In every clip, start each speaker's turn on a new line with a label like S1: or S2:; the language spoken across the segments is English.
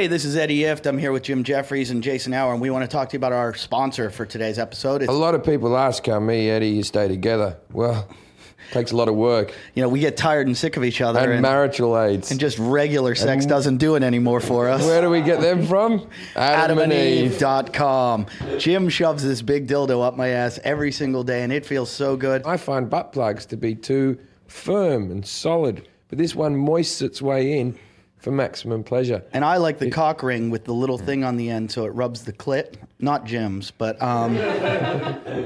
S1: Hey, this is Eddie Ift. I'm here with Jim Jeffries and Jason Hour, and we want to talk to you about our sponsor for today's episode.
S2: A lot of people ask how me, Eddie, you stay together. Well, it takes a lot of work.
S1: You know, we get tired and sick of each other.
S2: And marital aids.
S1: And just regular sex doesn't do it anymore for us.
S2: Where do we get them from?
S1: AdamandEve.com. Jim shoves this big dildo up my ass every single day, and it feels so good.
S2: I find butt plugs to be too firm and solid, but this one moists its way in for maximum pleasure.
S1: And I like the cock ring with the little thing on the end so it rubs the clit. Not Jim's, but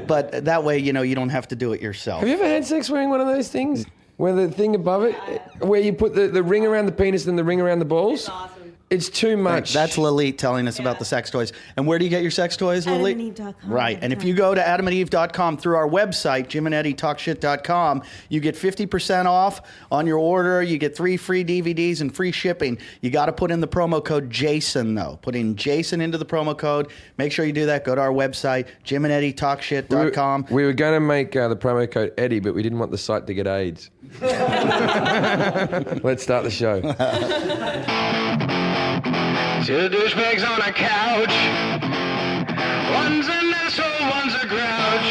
S1: but that way, you know, you don't have to do it yourself.
S2: Have you ever had sex wearing one of those things? Where the thing above it, where you put the ring around the penis and the ring around the balls?
S3: It's awesome.
S2: It's too much.
S1: That's Lalit telling us about the sex toys. And where do you get your sex toys, Lalit?
S3: AdamandEve.com.
S1: Right. And if you go to AdamandEve.com through our website, JimandEddieTalkShit.com, you get 50% off on your order. You get 3 free DVDs and free shipping. You got to put in the promo code Jason, though. Put in Jason into the promo code. Make sure you do that. Go to our website, JimandEddieTalkShit.com.
S2: We were going to make the promo code Eddie, but we didn't want the site to get AIDS. Let's start the show.
S4: Two douchebags on a couch. One's an asshole, one's a grouch.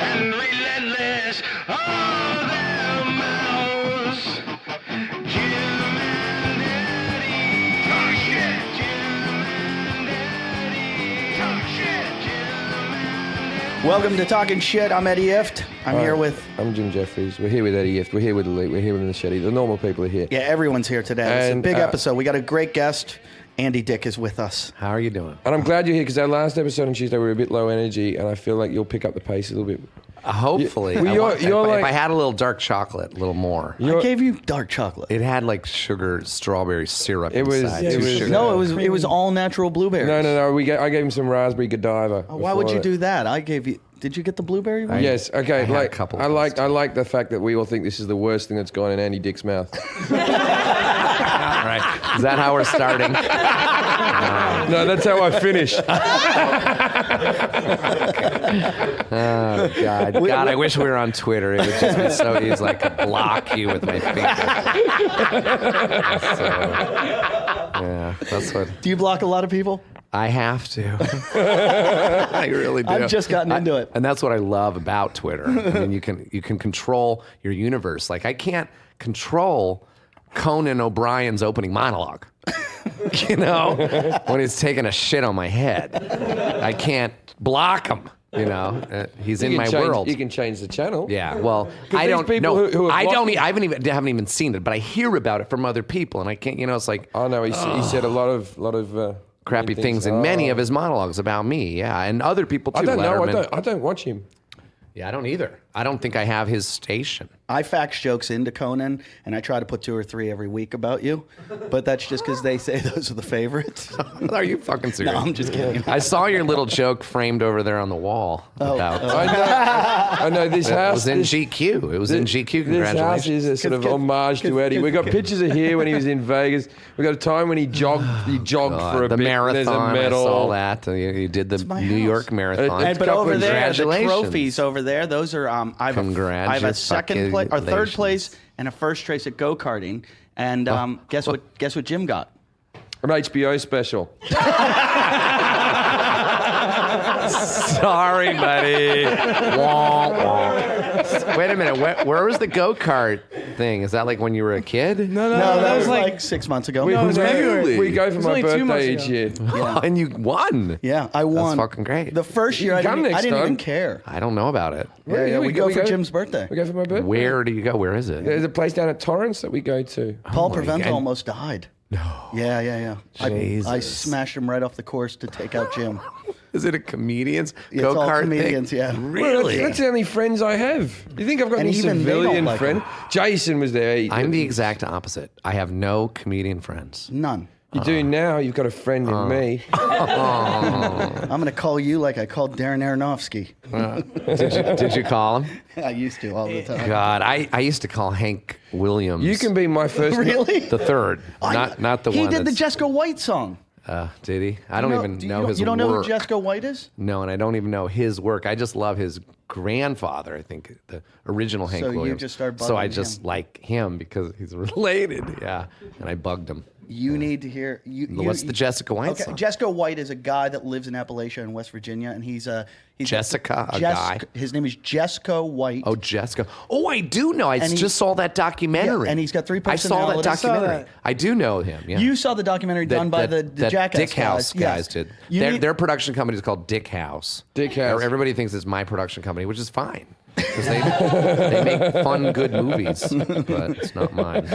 S4: And relentless, all their mouths. Jim and Eddie. Talk shit. Jim and Eddie. Talk shit. Jim and Eddie.
S1: Welcome to Talking Shit. I'm Eddie Ift. I'm here with...
S2: I'm Jim Jeffries. We're here with Eddie Ift. We're here with Elite. We're here with Machete. The normal people are here.
S1: Yeah, everyone's here today. It's a
S2: And,
S1: big episode. We got a great guest. Andy Dick is with us.
S5: How are you doing?
S2: And I'm glad you're here because our last episode on Tuesday we were a bit low energy, and I feel like you'll pick up the pace a little bit.
S5: Hopefully.
S2: Well,
S5: If I had a little dark chocolate, a little more.
S1: I gave you dark chocolate.
S5: It had like sugar, strawberry syrup
S2: It was-
S5: inside.
S2: it
S5: Too
S2: was-
S5: sugar.
S1: No, it was all natural blueberries.
S2: No. I gave him some raspberry Godiva.
S1: Oh, why would you do that? I gave you... Did you get the blueberry one?
S2: Yes. Okay.
S5: I had a couple of those,
S2: I like the fact that we all think this is the worst thing that's gone in Andy Dick's mouth.
S5: All right. Is that how we're starting?
S2: No, that's how I finish.
S5: Oh, God. God, I wish we were on Twitter. It would just be so easy. I could block you with my finger. So, yeah, that's what...
S1: Do you block a lot of people?
S5: I have to. I really do.
S1: I've just gotten into it.
S5: And that's what I love about Twitter. I mean, you can control your universe. Like, I can't control Conan O'Brien's opening monologue. You know, when he's taking a shit on my head, I can't block him. You know, he's in my world.
S2: You can change the channel.
S5: Yeah, well, I
S2: these
S5: don't
S2: people
S5: know.
S2: who are
S5: I don't.
S2: blocking-
S5: I haven't even seen it, but I hear about it from other people, and I can't. You know, it's like
S2: Oh no, he said a lot of
S5: crappy
S2: mean
S5: things in many of his monologues about me. Yeah, and other people too.
S2: I don't know.
S5: Letterman.
S2: I don't watch him.
S5: Yeah, I don't either. I don't think I have his station.
S1: I fax jokes into Conan, and I try to put 2 or 3 every week about you. But that's just because they say those are the favorites.
S5: Are you fucking serious?
S1: No, I'm just kidding.
S5: I saw your little joke framed over there on the wall. About
S2: I know this
S5: it
S2: house.
S5: was in GQ. It was in GQ.
S2: This house
S5: Congratulations.
S2: is a sort of homage to Eddie. We got pictures of here when he was in Vegas. We got a time when he jogged. He jogged for a
S5: the
S2: bit.
S5: marathon.
S2: There's a medal.
S5: I saw that. You did the
S1: my
S5: New
S1: house.
S5: York Marathon.
S1: And, but over there, the
S5: Congratulations.
S1: trophies over there, those are I have a second place or third place and a first place at go-karting. And guess what Jim got?
S2: An HBO special.
S5: Sorry, buddy. Wah, wah. Wait a minute. Where was the go-kart thing? Is that like when you were a kid?
S1: No, that was like 6 months ago.
S2: We,
S5: it was February.
S2: we go for
S6: was
S2: my
S6: only 2 months
S2: birthday each
S6: ago.
S2: year.
S5: And you won.
S1: Yeah, I won.
S5: That's fucking great.
S1: The first year I
S2: come
S1: didn't
S2: next
S1: even
S2: time.
S1: care.
S5: I don't know about it.
S1: Yeah, we go for Jim's birthday.
S2: We go for my birthday.
S5: Where do you go? Where is it?
S2: There's a place down at Torrance that we go to.
S1: Paul
S5: my
S1: Prevento
S5: God.
S1: almost died. No. Yeah. I
S5: Jesus.
S1: smashed him right off the course to take out Jim.
S5: Is it a comedian's
S1: It's all
S5: go-kart
S1: comedians,
S5: thing?
S1: yeah.
S5: Really?
S2: That's the only friends I have. You think I've got
S1: And
S2: any
S1: even they don't
S2: civilian
S1: like
S2: friend?
S1: him.
S2: Jason was there.
S5: I'm the exact opposite. I have no comedian friends.
S1: None.
S2: You do now. You've got a friend in me.
S1: I'm going to call you like I called Darren Aronofsky.
S5: Did you call him?
S1: I used to all the time.
S5: God, I used to call Hank Williams.
S2: You can be my first.
S1: Really?
S5: the third, not the
S1: he
S5: one.
S1: did the
S5: that's-
S1: Jessica White song.
S5: Did he? I don't even know his
S1: You don't know
S5: work.
S1: who Jessica White is?
S5: No, and I don't even know his work. I just love his grandfather. I think the original Hank
S1: So you
S5: Williams.
S1: just started
S5: So I
S1: bugging
S5: just
S1: him.
S5: like him because he's related. Yeah, and I bugged him.
S1: You need to hear.
S5: What's the Jessica White
S1: Okay,
S5: song?
S1: Jessica White is a guy that lives in Appalachia in West Virginia, and he's
S5: Jessica, a guy?
S1: His name is Jesco White.
S5: Oh, Jessica. Oh, I do know. I
S1: And he-
S5: just saw that documentary.
S1: Yeah, and he's got 3
S5: I saw that
S1: personalities. I saw
S5: documentary.
S3: that.
S5: I do know him. Yeah.
S1: You saw the documentary done by the Jackass
S5: Dick House
S1: guys.
S5: guys
S1: Yes.
S5: did. Their production company is called Dick House.
S2: Dick House.
S5: Everybody thinks it's my production company, which is fine because they make fun, good movies, but it's not mine.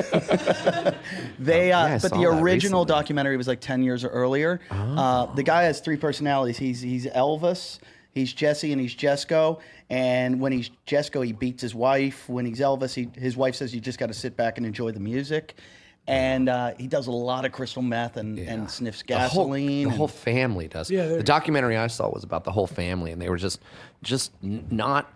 S1: They,
S5: Yeah, I
S1: but
S5: saw
S1: the
S5: that
S1: original
S5: recently.
S1: documentary was like 10 years earlier. The guy has 3 personalities. He's Elvis, he's Jesse, and he's Jesco. And when he's Jesco, he beats his wife. When he's Elvis, his wife says you just got to sit back and enjoy the music. And he does a lot of crystal meth and sniffs gasoline.
S5: The whole family does.
S3: Yeah,
S5: the documentary I saw was about the whole family, and they were just not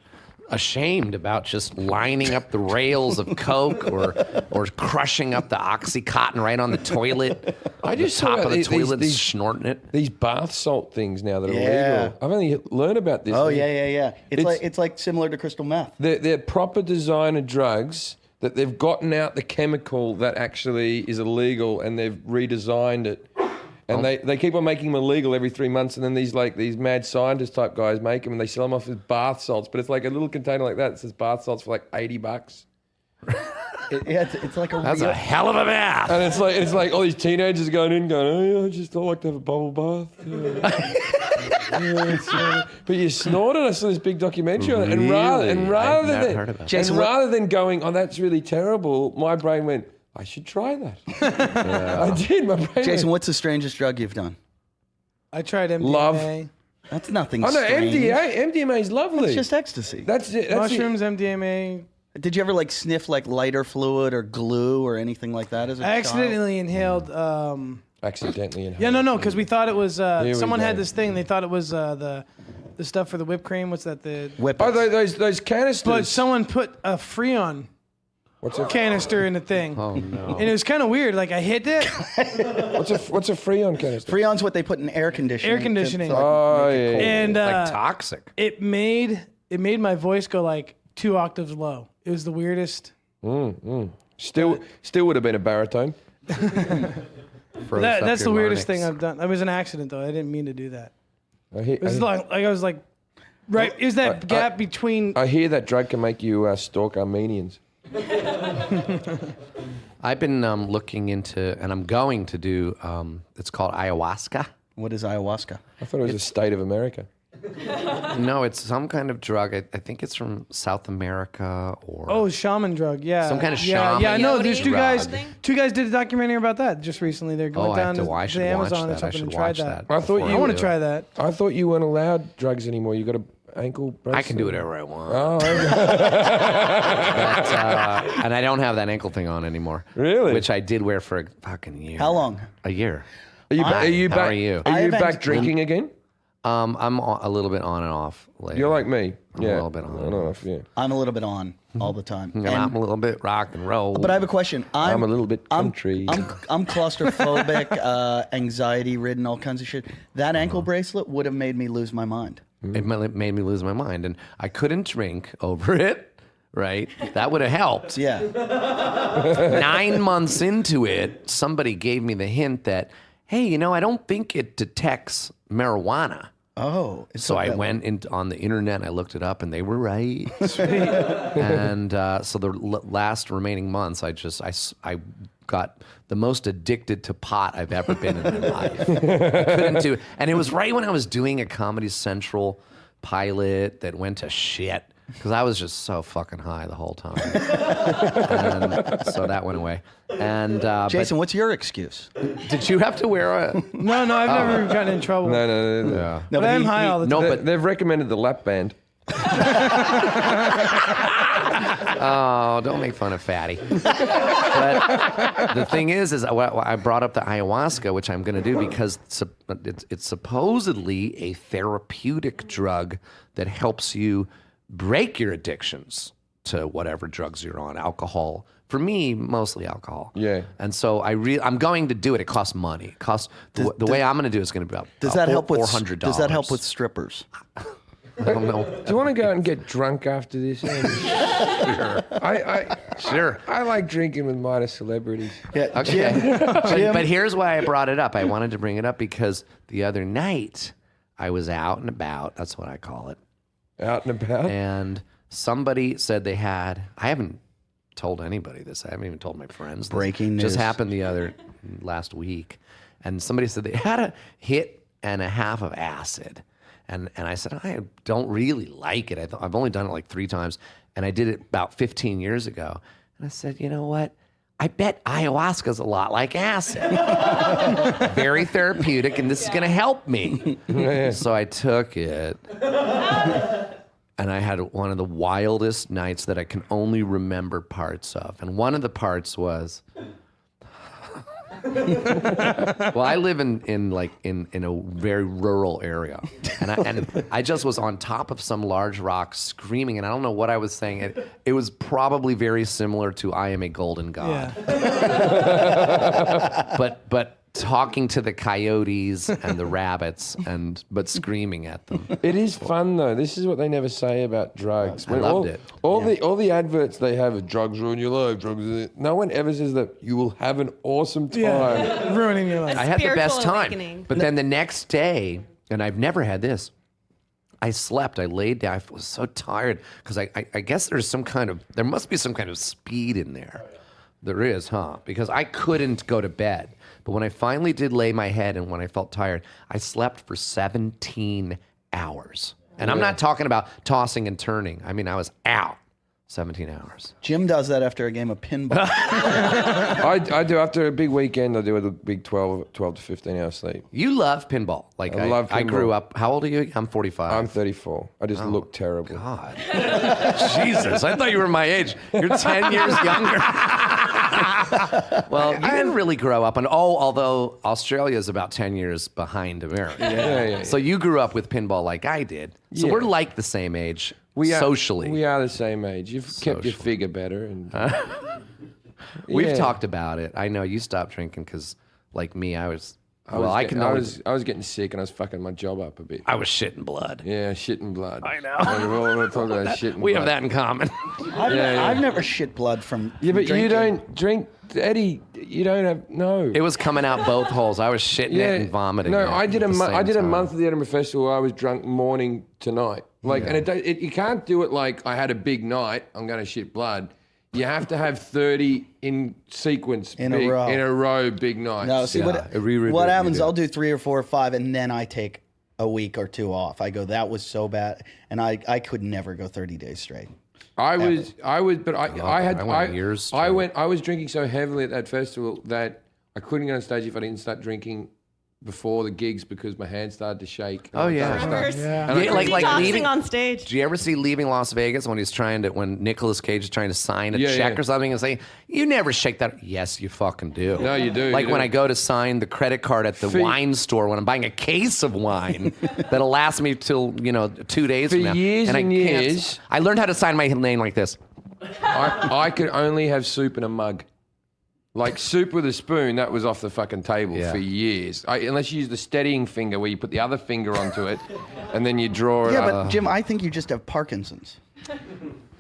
S5: ashamed about just lining up the rails of coke or crushing up the OxyContin right on the toilet.
S2: I just
S5: the top
S2: saw
S5: of the
S2: these-
S5: toilet,
S2: these-
S5: snorting it.
S2: These bath salt things now that are
S1: Yeah.
S2: illegal. I've only learned about this.
S1: Oh yeah.
S2: It's-
S1: It's like similar to crystal meth.
S2: They're proper designer drugs that they've gotten out the chemical that actually is illegal and they've redesigned it. And they keep on making them illegal every 3 months, and then these mad scientist type guys make them and they sell them off as bath salts. But it's like a little container like that. It says bath salts for like $80.
S1: Yeah, it's like a
S5: That's
S1: real.
S5: a hell of a bath.
S2: And it's like all these teenagers going in going, oh yeah, I like to have a bubble bath. Yeah. Yeah, but you snorted. I saw this big documentary on it, and
S5: Really?
S2: rather
S5: I've never
S2: than
S5: heard about that.
S1: Jason,
S2: rather than going, oh, that's really terrible, my brain went, I should try that. I did. My brain.
S1: Jason,
S2: went,
S1: what's the strangest drug you've done?
S3: I tried MDMA.
S2: Love.
S1: That's nothing.
S2: oh no,
S1: strange.
S2: MDMA is lovely.
S1: It's just ecstasy.
S2: That's it. That's
S3: Mushrooms, MDMA.
S1: Did you ever like sniff like lighter fluid or glue or anything like that as a
S3: I
S1: child?
S3: accidentally inhaled.
S2: accidentally.
S3: Yeah, no, because we thought it was.
S2: we
S3: Someone
S2: go.
S3: had this thing. They thought it was the stuff for the whipped cream. What's that? The
S1: Whip
S2: Oh,
S1: it.
S2: those canisters.
S3: but someone put a Freon
S2: what's a
S3: canister in the thing.
S5: Oh no.
S3: And it was kind of weird. Like I hit it.
S2: what's a Freon canister?
S1: Freon's what they put in air conditioning.
S3: Air conditioning.
S1: To, like,
S2: Oh
S1: make it
S2: yeah.
S1: cold.
S3: And
S5: Like toxic.
S3: it made my voice go like 2 octaves low. It was the weirdest.
S2: Still would have been a baritone.
S5: Froze up
S3: That's the
S5: your
S3: weirdest
S5: larynx.
S3: thing I've done. It was an accident though. I didn't mean to do that. It was
S2: I,
S3: like I was like, right. Is that gap between?
S2: I hear that drug can make you stalk Armenians.
S5: I've been looking into, and I'm going to do. It's called ayahuasca.
S1: What is ayahuasca?
S2: I thought it was a state of America.
S5: No, it's some kind of drug. I think it's from South America or.
S3: Oh, shaman drug. Yeah.
S5: Some kind of
S3: Yeah,
S5: shaman
S3: I know. There's two guys.
S5: drug.
S3: Two guys did a documentary about that just recently. They're going
S5: Oh, I
S3: down
S5: have to.
S3: to
S5: I should watch
S3: Amazon or
S5: that. I
S3: something
S5: should
S3: and tried
S5: watch
S3: that.
S5: that.
S2: I thought
S5: before
S2: you
S3: I want
S5: do
S3: to
S5: it.
S3: try that.
S2: I thought you weren't allowed drugs anymore. You got a ankle bracelet.
S5: I can do whatever I want.
S2: Oh, okay.
S5: But, and I don't have that ankle thing on anymore.
S2: Really?
S5: Which I did wear for a fucking year.
S1: How long?
S5: A year.
S2: Are you, are you
S5: How
S2: back?
S5: are you?
S1: I
S2: Are you
S1: have
S2: back
S1: anx-
S2: drinking again?
S5: I'm a little bit on and off lately.
S2: You're like me.
S5: I'm
S2: Yeah.
S5: a little bit on and
S2: off. Yeah.
S1: I'm a little bit on all the time.
S5: And I'm
S1: And-
S5: a little bit rock and roll.
S1: but I have a question.
S2: I'm a little bit country.
S1: I'm claustrophobic, anxiety ridden, all kinds of shit. That ankle bracelet would have made me lose my mind.
S5: It made me lose my mind, and I couldn't drink over it. Right, that would have helped.
S1: Yeah.
S5: 9 months into it, somebody gave me the hint that, hey, I don't think it detects marijuana.
S1: Oh.
S5: So I went on the internet and I looked it up, and they were right. And so the last remaining months, I got the most addicted to pot I've ever been in my life. I couldn't do it, and it was right when I was doing a Comedy Central pilot that went to shit because I was just so fucking high the whole time. And so that went away. And
S1: Jason, what's your excuse?
S5: but did you have to wear a?
S3: No, I've never gotten in trouble.
S2: No.
S5: Yeah.
S1: No,
S3: But I'm
S1: he-
S3: high all the time.
S5: No,
S2: They,
S5: but
S2: they've recommended the lap band.
S5: oh, don't make fun of Fatty. But the thing is I brought up the ayahuasca, which I'm going to do because it's supposedly a therapeutic drug that helps you break your addictions to whatever drugs you're on, alcohol. For me, mostly alcohol.
S2: Yeah.
S5: And so I'm going to do it. It costs money. It costs the way I'm going to do it is going to be about
S1: Does that help with
S5: $400.
S1: Does that help with strippers?
S5: I don't know.
S2: Do you want to go out and get drunk after this?
S5: Sure.
S2: I like drinking with minor celebrities.
S1: Yeah,
S5: Okay.
S1: Jim,
S5: But here's why I brought it up. I wanted to bring it up because the other night I was out and about. That's what I call it.
S2: Out and about.
S5: And somebody said they had, I haven't told anybody this. I haven't even told my friends. This
S1: Breaking
S5: just
S1: news.
S5: happened last week. And somebody said they had a hit and a half of acid. And I said, I don't really like it. I've only done it like 3 times. And I did it about 15 years ago. And I said, you know what? I bet ayahuasca's a lot like acid. Very therapeutic, and this is going to help me. So I took it. And I had one of the wildest nights that I can only remember parts of. And one of the parts was, well, I live in a very rural area, and I just was on top of some large rock screaming, and I don't know what I was saying. It was probably very similar to "I am a golden god," but talking to the coyotes and the rabbits, but screaming at them.
S2: It is fun though. This is what they never say about drugs.
S5: I loved it.
S2: All the adverts they have of drugs ruin your life. No one ever says that you will have an awesome time.
S3: Yeah, ruining your life.
S5: I had the best
S6: Spiritual
S5: time.
S6: awakening.
S5: But then the next day, and I've never had this, I slept. I laid down. I was so tired because I guess there must be some kind of speed in there. There is, huh? Because I couldn't go to bed. But when I finally did lay my head and when I felt tired, I slept for 17 hours. And I'm not talking about tossing and turning. I mean, I was out 17 hours.
S1: Jim does that after a game of pinball.
S2: I do after a big weekend. I do a big 12 to 15 hour sleep.
S5: You love pinball. Like
S2: I love
S5: I grew
S2: pinball.
S5: up. How old are you? I'm 45.
S2: I'm 34. I just look terrible.
S5: God. Jesus, I thought you were my age. You're 10 years younger. Well, you didn't really grow up although Australia is about 10 years behind America.
S2: Yeah.
S5: So you grew up with pinball like I did. So
S2: Yeah.
S5: we're like the same age socially.
S2: We are the same age. You've kept your figure better. And
S5: We've talked about it. I know you stopped drinking because, like me, I was
S2: getting sick and I was fucking my job up a bit.
S5: I was shitting blood.
S2: Yeah, shit and blood.
S5: I know.
S2: We're all talking about shit and
S5: We
S2: blood.
S5: have that in common.
S1: I've never shit blood from
S2: Yeah, but
S1: drinking.
S2: you don't drink, Eddie. You don't have no.
S5: It was coming out both holes. I was shitting it and vomiting.
S2: No,
S5: it
S2: I did
S5: at the same
S2: a
S5: time.
S2: month at the Edinburgh Festival. I was drunk morning to night. And you can't do it like I had a big night. I'm going to shit blood. You have to have 30 in sequence
S1: In a row.
S2: big nights.
S1: No, see what
S5: really
S1: happens?
S5: do.
S1: I'll do 3 or 4 or 5, and then I take a week or 2 off. I go, that was so bad, and I could never go 30 days straight.
S2: I had
S5: I went years straight.
S2: I was drinking so heavily at that festival that I couldn't get on stage if I didn't start drinking before the gigs because my hands started to shake.
S5: Oh, yeah.
S3: Yeah.
S5: Yeah, like
S6: Detoxing
S5: leaving
S6: on stage.
S5: Do you ever see Leaving Las Vegas when Nicolas Cage is trying to sign a check or something and say, you never shake that? Yes, you fucking do.
S2: No, you do.
S5: Like
S2: you
S5: when
S2: do.
S5: I go to sign the credit card at the wine store when I'm buying a case of wine that'll last me till 2 days from now.
S2: years
S5: I
S2: and
S5: can't-
S2: years.
S5: I learned how to sign my name like this.
S2: I could only have soup in a mug. Like soup with a spoon, that was off the fucking table
S5: Yeah.
S2: for years. Unless you use the steadying finger where you put the other finger onto it and then you draw it
S1: Yeah,
S2: up.
S1: but Jim, I think you just have Parkinson's.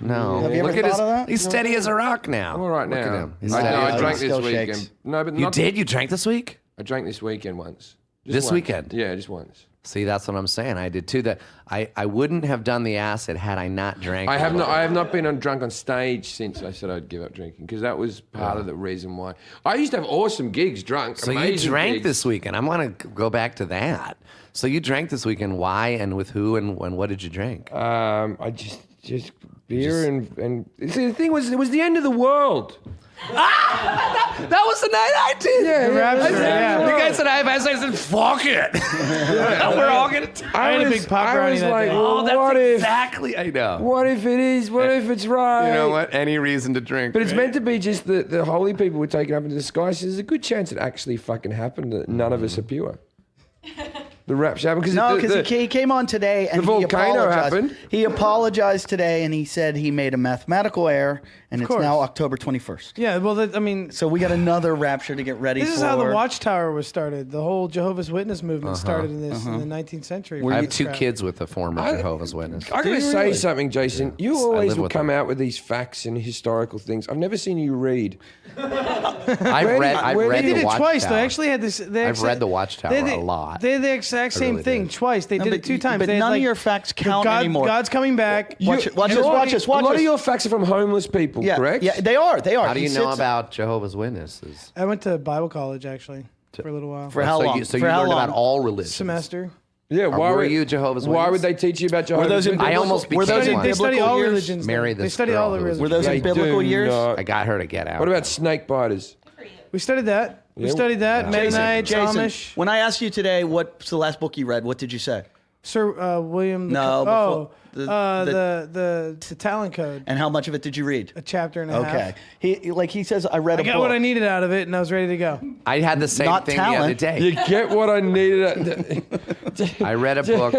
S5: No.
S1: Have you ever
S5: Look at
S1: thought of that?
S5: He's steady as a rock now.
S2: I'm all right
S5: Look at
S2: now.
S5: him. He's
S2: I
S5: steady as a
S2: drank
S5: rock.
S2: this
S1: Still
S2: weekend.
S1: shakes.
S2: No, but
S5: You
S2: not,
S5: did? You drank this week?
S2: I drank this weekend once. Just
S5: This
S2: once.
S5: weekend?
S2: Yeah, just once.
S5: See, that's what I'm saying. I did too. That I wouldn't have done the acid had I not drank.
S2: I have
S5: it.
S2: not been drunk on stage since I said I'd give up drinking because that was part of the reason why. I used to have awesome gigs drunk.
S5: So you
S2: amazing
S5: drank
S2: gigs.
S5: this weekend. I want to go back to that. So you drank this weekend. Why and with who and what did you drink?
S2: I just beer and see, the thing was it was the end of the world.
S5: That was the night I did.
S3: rapture, yeah.
S5: The guy said I said, fuck it. We're all gonna.
S3: I had a big pop
S2: I
S3: brownie
S2: was
S3: that
S2: like,
S3: day.
S2: well,
S5: Oh, that's
S2: what if?
S5: exactly. I know.
S2: What if it is? What if it's right?
S5: You know what? Any reason to drink.
S2: But it's meant to be just the holy people were taken up into the sky. So there's a good chance it actually fucking happened. That none of us are pure. The rapture happened because
S1: No, because he came on today and
S2: the volcano
S1: he apologized.
S2: happened.
S1: He apologized today and he said he made a mathematical error and it's
S3: course.
S1: now October 21st.
S3: Yeah, well, I mean,
S1: So we got another rapture to get ready
S3: this
S1: for.
S3: is how the Watchtower was started. The whole Jehovah's Witness movement started in this in the 19th century.
S5: I have 2 kids with a former Jehovah's Witness.
S2: I gotta say something, Jason. You always
S5: live
S2: will
S5: with
S2: come
S5: them.
S2: out with these facts and historical things. I've never seen you read.
S5: I've read
S3: They did
S5: the
S3: it twice.
S5: Watchtower.
S3: They actually had this.
S5: I've read the Watchtower a lot.
S3: They did the exact same
S5: really
S3: thing
S5: did.
S3: twice. They did it 2 times.
S1: But
S3: They had,
S1: none
S3: like,
S1: of your facts count anymore.
S3: God's coming back.
S1: Watch this, watch this,
S2: A lot
S1: watch
S2: of
S1: this.
S2: your facts are from homeless people,
S1: Yeah,
S2: correct?
S1: yeah, they are. They are.
S5: How do
S1: He
S5: you know
S1: sits-
S5: about Jehovah's Witnesses?
S3: I went to Bible college actually for a little while.
S1: For how long?
S5: So you
S1: For how
S5: learned
S1: long?
S5: about all religions.
S3: Semester.
S2: Yeah, why
S5: were
S2: would
S5: you Jehovah's
S2: Why
S5: Witness?
S2: would they teach you about Jehovah's
S1: those in
S2: Witness?
S5: I almost
S1: Were those
S5: became
S1: in
S5: one.
S3: They study
S1: biblical
S3: all
S1: years?
S3: religions.
S5: Marry
S3: They
S5: this
S3: study
S5: girl
S3: all the
S5: who was-
S3: religions.
S1: Were those
S2: They
S1: in biblical
S2: do
S1: years?
S2: not.
S5: I got her to get out.
S2: What about snake biters?
S3: We studied that. We
S2: Yeah.
S3: studied that. Mennonite,
S1: Jason,
S3: Amish.
S1: when I asked you today what's the last book you read, what did you say?
S3: Sir William.
S1: No,
S3: Oh,
S1: before-
S3: the Talent Code.
S1: And how much of it did you read?
S3: A chapter and a half.
S1: Okay. He says I read
S3: I
S1: a
S3: got
S1: book.
S3: what I needed out of it, and I was ready to go.
S5: I had the same
S1: Not
S5: thing the other
S1: talent.
S5: day.
S2: You get what I needed.
S5: I read a book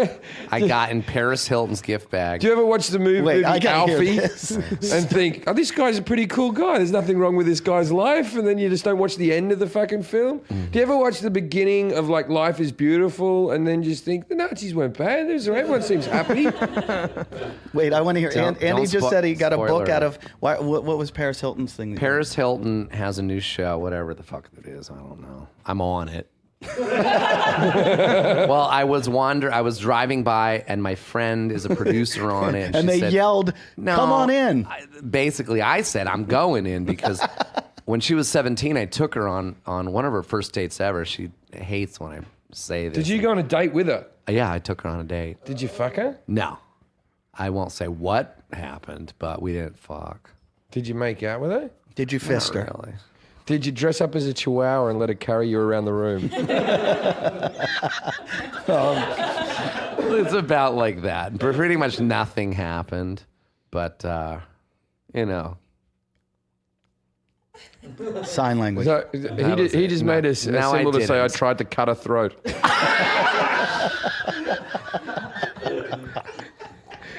S5: I got in Paris Hilton's gift bag.
S2: Do you ever watch the movie
S1: Wait, I gotta hear
S2: Alfie
S1: this.
S2: and think, oh, this guy's a pretty cool guy. There's nothing wrong with this guy's life. And then you just don't watch the end of the fucking film. Do you ever watch the beginning of like Life is Beautiful and then just think, the Nazis weren't bad. Everyone seems happy.
S1: Wait, I want to hear.
S5: Don't
S1: Andy just said he got a
S5: spoiler
S1: book out
S5: alert.
S1: of. What was Paris Hilton's thing?
S5: Paris Hilton has a new show, whatever the fuck it is. I don't know. I'm on it. Well, I was driving by, and my friend is a producer on it,
S1: And
S5: she
S1: they
S5: said,
S1: yelled,
S5: "No,
S1: "Come on in!"
S5: Basically, I said I'm going in because when she was 17, I took her on one of her first dates ever. She hates when I say this.
S2: Did you go on a date with her?
S5: Yeah, I took her on a date.
S2: Did you fuck her?
S5: No, I won't say what happened, but we didn't fuck.
S2: Did you make out with her?
S1: Did you fist her?
S5: Really.
S2: Did you dress up as a chihuahua and let her carry you around the room?
S5: It's about like that. Pretty much nothing happened, but you know.
S1: Sign language.
S2: So, he just made a
S5: No, I
S2: symbol to say, I
S5: didn't.
S2: tried to cut her throat.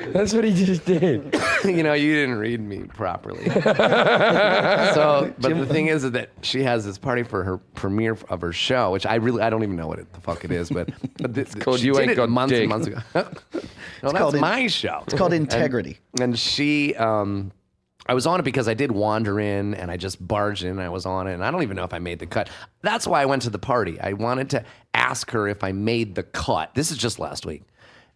S2: That's what he just did.
S5: You know, you didn't read me properly. But the thing is that she has this party for her premiere of her show, which I don't even know what the fuck it is, but it's
S2: called
S5: she
S2: You
S5: did
S2: Ain't
S5: it
S2: Got
S5: months
S2: Dick.
S5: and months ago. No, that's
S1: called
S5: my show.
S1: It's called Integrity.
S5: And she, I was on it because I did wander in and I just barged in and I was on it. And I don't even know if I made the cut. That's why I went to the party. I wanted to ask her if I made the cut. This is just last week.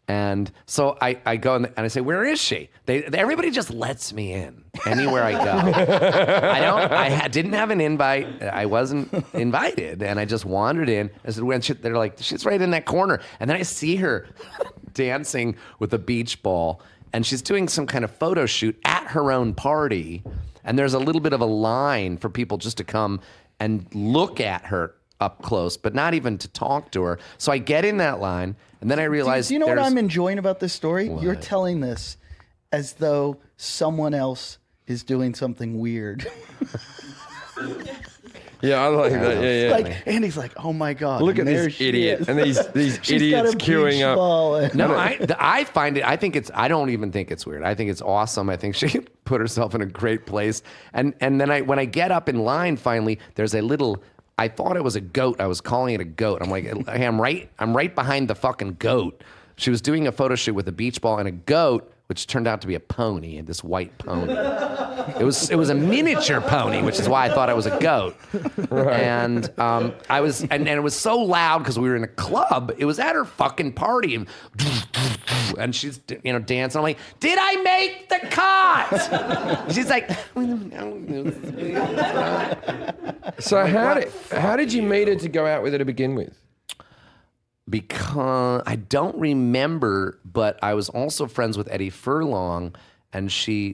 S5: And so I go and I say, where is she? Everybody just lets me in anywhere I go. Didn't have an invite. I wasn't invited. And I just wandered in. I said, they're like, she's right in that corner. And then I see her dancing with a beach ball. And she's doing some kind of photo shoot at her own party. And there's a little bit of a line for people just to come and look at her up close, but not even to talk to her. So I get in that line, and then I realize
S1: Do you know what
S5: there's-
S1: I'm enjoying about this story? You're
S5: What?
S1: telling this as though someone else is doing something weird.
S2: Yeah, I like that. Yeah, yeah.
S1: Like Andy's like, oh my god,
S2: Look at
S1: and there
S2: this
S1: she
S2: idiot.
S1: is.
S2: And these
S1: She's
S2: idiots
S1: got a
S2: queuing
S1: beach
S2: up.
S1: ball and-
S5: No, I find it. I don't even think it's weird. I think it's awesome. I think she put herself in a great place. And then when I get up in line, finally, there's a little. I thought it was a goat. I was calling it a goat. I'm like, hey, I'm right behind the fucking goat. She was doing a photo shoot with a beach ball and a goat, which turned out to be a pony, this white pony. It was a miniature pony, which is why I thought I was a goat. And I was, and it was so loud because we were in a club. It was at her fucking party, and she's dancing. I'm like, did I make the cut? She's like,
S2: So how did you meet her to go out with her to begin with?
S5: because I don't remember, but I was also friends with Eddie Furlong, and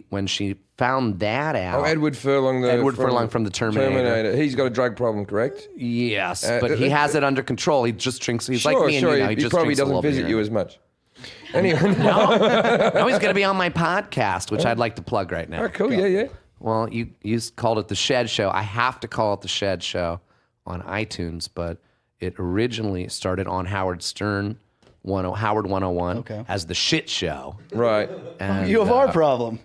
S5: when she found that out.
S2: Oh, Edward Furlong.
S5: Furlong from the Terminator.
S2: He's got a drug problem, correct?
S5: Yes, but he has it under control. He just drinks. He's like me and you now.
S2: He
S5: just
S2: probably
S5: drinks a
S2: doesn't
S5: little
S2: visit
S5: beer.
S2: you as much. Anyway,
S5: Now he's going to be on my podcast, which I'd like to plug right now.
S2: oh, cool. Yeah, yeah.
S5: Well, you called it The Shed Show. I have to call it The Shed Show on iTunes, but it originally started on Howard Stern Howard 101
S1: Okay.
S5: as the shit show.
S2: Right.
S5: And,
S1: You have our problem.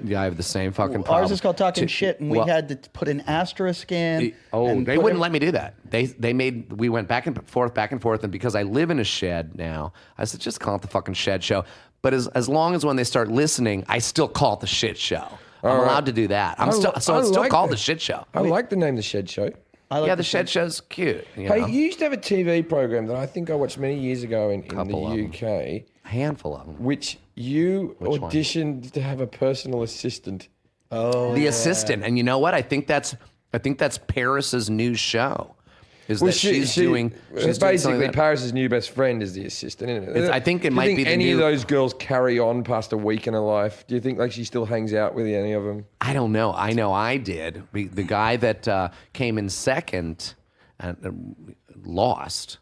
S5: Yeah, I have the same fucking problem.
S1: Ours is called Talking Shit, and we
S5: well,
S1: had to put an asterisk in. and
S5: they
S1: put
S5: wouldn't let me do that. We went back and forth, and because I live in a shed now, I said just call it the fucking Shed Show. But as long as when they start listening, I still call it the Shit Show. I'm allowed to do that.
S2: I
S5: it's still
S2: like
S5: called
S2: that.
S5: the Shit Show.
S2: I like the name The Shed Show.
S1: I like
S5: Yeah, the Shed Show's cute. You
S2: Hey,
S5: know?
S2: you used to have a TV program that I think I watched many years ago in
S5: Couple of
S2: the
S5: them.
S2: UK,
S5: A handful of them.
S2: which you
S5: Which one?
S2: auditioned to have a personal assistant.
S5: The assistant, and you know what? I think that's Paris's new show. Is that she's doing something
S2: basically
S5: that-
S2: Paris's new best friend is the assistant, isn't it?
S5: I think it
S2: Do you
S5: might
S2: think
S5: be the
S2: any of
S5: new-
S2: those girls carry on past a week in her life? Do you think like she still hangs out with any of them?
S5: I don't know. I know I did. The guy that came in second and lost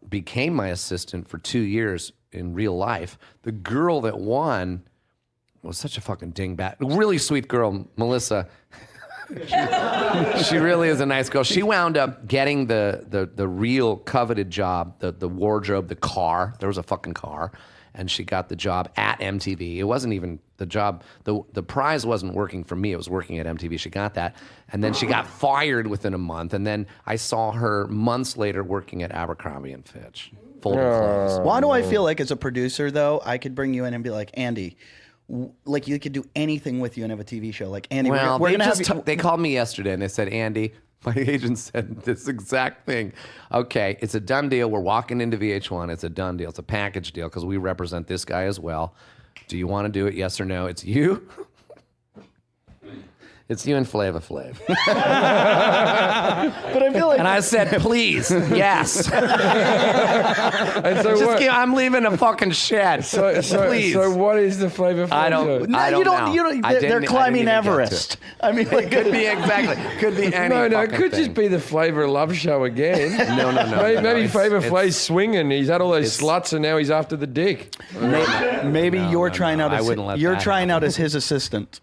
S5: became my assistant for 2 years in real life. The girl that won was such a fucking dingbat. Really sweet girl, Melissa. She really is a nice girl. She wound up getting the real coveted job, the wardrobe, the car. There was a fucking car. And she got the job at MTV. It wasn't even the job. The prize wasn't working for me. It was working at MTV. She got that. And then she got fired within a month. And then I saw her months later working at Abercrombie & Fitch. Folding clothes.
S1: Why do I feel like as a producer, though, I could bring you in and be like, Andy, like you could do anything with you and have a TV show. Like, Andy,
S5: Well,
S1: we're
S5: they
S1: going to have
S5: just
S1: you.
S5: they called me yesterday and they said, Andy, my agent said this exact thing. Okay, it's a done deal. We're walking into VH1. It's a done deal. It's a package deal because we represent this guy as well. Do you want to do it? Yes or no? It's you. It's you and Flava Flav.
S1: But I feel like
S5: And I said, please, yes.
S2: And so
S5: Just
S2: what?
S5: I'm leaving a fucking shed. Please.
S2: So what is the Flavor Flav
S5: I don't-
S2: show?
S1: no,
S5: I
S1: you don't.
S5: know.
S1: You don't.
S5: I
S1: They're
S5: didn't
S1: climbing
S5: even get to
S1: Everest. I mean, like,
S5: Could be exactly. Could be any
S2: No, it
S5: fucking
S2: could
S5: thing.
S2: just be the Flavor Love Show again.
S5: No.
S2: Maybe
S5: It's-
S2: Flavor
S5: it's-
S2: Flav's swinging. He's had all those sluts, and now he's after the dick.
S1: maybe you're trying out.
S5: I
S1: As,
S5: wouldn't let
S1: you're
S5: that
S1: trying out as his assistant.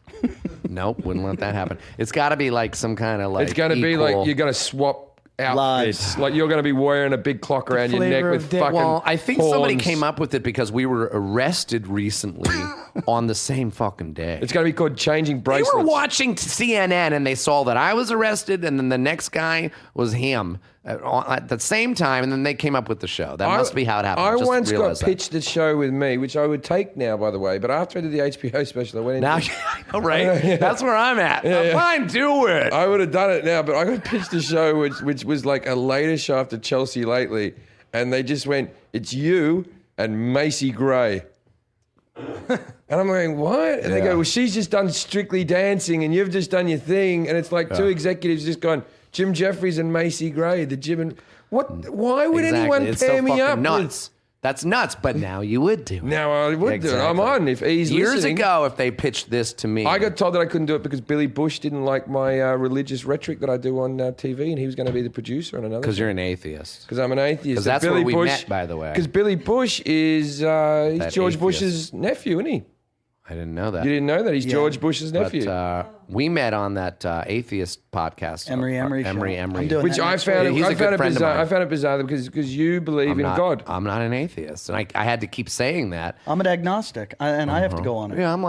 S5: Nope, wouldn't let that happen. It's got to be like some kind of like.
S2: It's going to be like
S5: equal-
S2: you're going to swap outfits.
S1: Lives.
S2: Like you're going to be wearing a big clock around your neck
S3: flavor
S2: with
S3: of dick.
S2: fucking.
S5: Well, I think somebody
S2: horns.
S5: came up with it because we were arrested recently on the same fucking day.
S2: It's going to be called changing
S5: They
S2: bracelets.
S5: were watching CNN and they saw that I was arrested, and then the next guy was him at the same time, and then they came up with the show. That must be how it happened.
S2: I
S5: Just
S2: once got
S5: realized that.
S2: pitched a show with me, which I would take now, by the way. But after I did the HBO special, I went
S5: Now,
S2: into.
S5: I know, right? That's where I'm at. Fine, do it.
S2: I would have done it now, but I got pitched a show which was like a later show after Chelsea Lately, and they just went, "It's you and Macy Gray." And I'm going, what? And they go, well, she's just done Strictly Dancing and you've just done your thing. And it's like two executives just gone, Jim Jeffries and Macy Gray, the Jim and... What? Why would anyone
S5: It's
S2: pair
S5: so
S2: me
S5: fucking
S2: up
S5: nuts. That's nuts, but now you would do it.
S2: Now I would do it. I'm
S5: Exactly.
S2: on if he's
S5: Years
S2: listening.
S5: ago, if they pitched this to me,
S2: I got told that I couldn't do it because Billy Bush didn't like my religious rhetoric that I do on TV, and he was going to be the producer on another.
S5: because you're an atheist.
S2: Because I'm an atheist.
S5: 'Cause that's
S2: And
S5: where we met, by the way.
S2: Because Billy Bush is he's George
S5: atheist.
S2: Bush's nephew, isn't he?
S5: I didn't know that.
S2: You didn't know that he's George Bush's nephew.
S5: But we met on that atheist podcast.
S1: Emery show.
S5: Emery.
S1: I'm doing
S2: Which
S1: that
S2: I
S1: next
S2: found,
S1: week.
S5: He's
S2: I
S5: a
S2: found
S5: good
S2: it
S5: friend of
S2: bizarre.
S5: mine.
S2: I found it bizarre because you believe in God.
S5: I'm not an atheist, and I had to keep saying that.
S1: I'm an agnostic, and I have to go on it.
S5: Yeah, I'm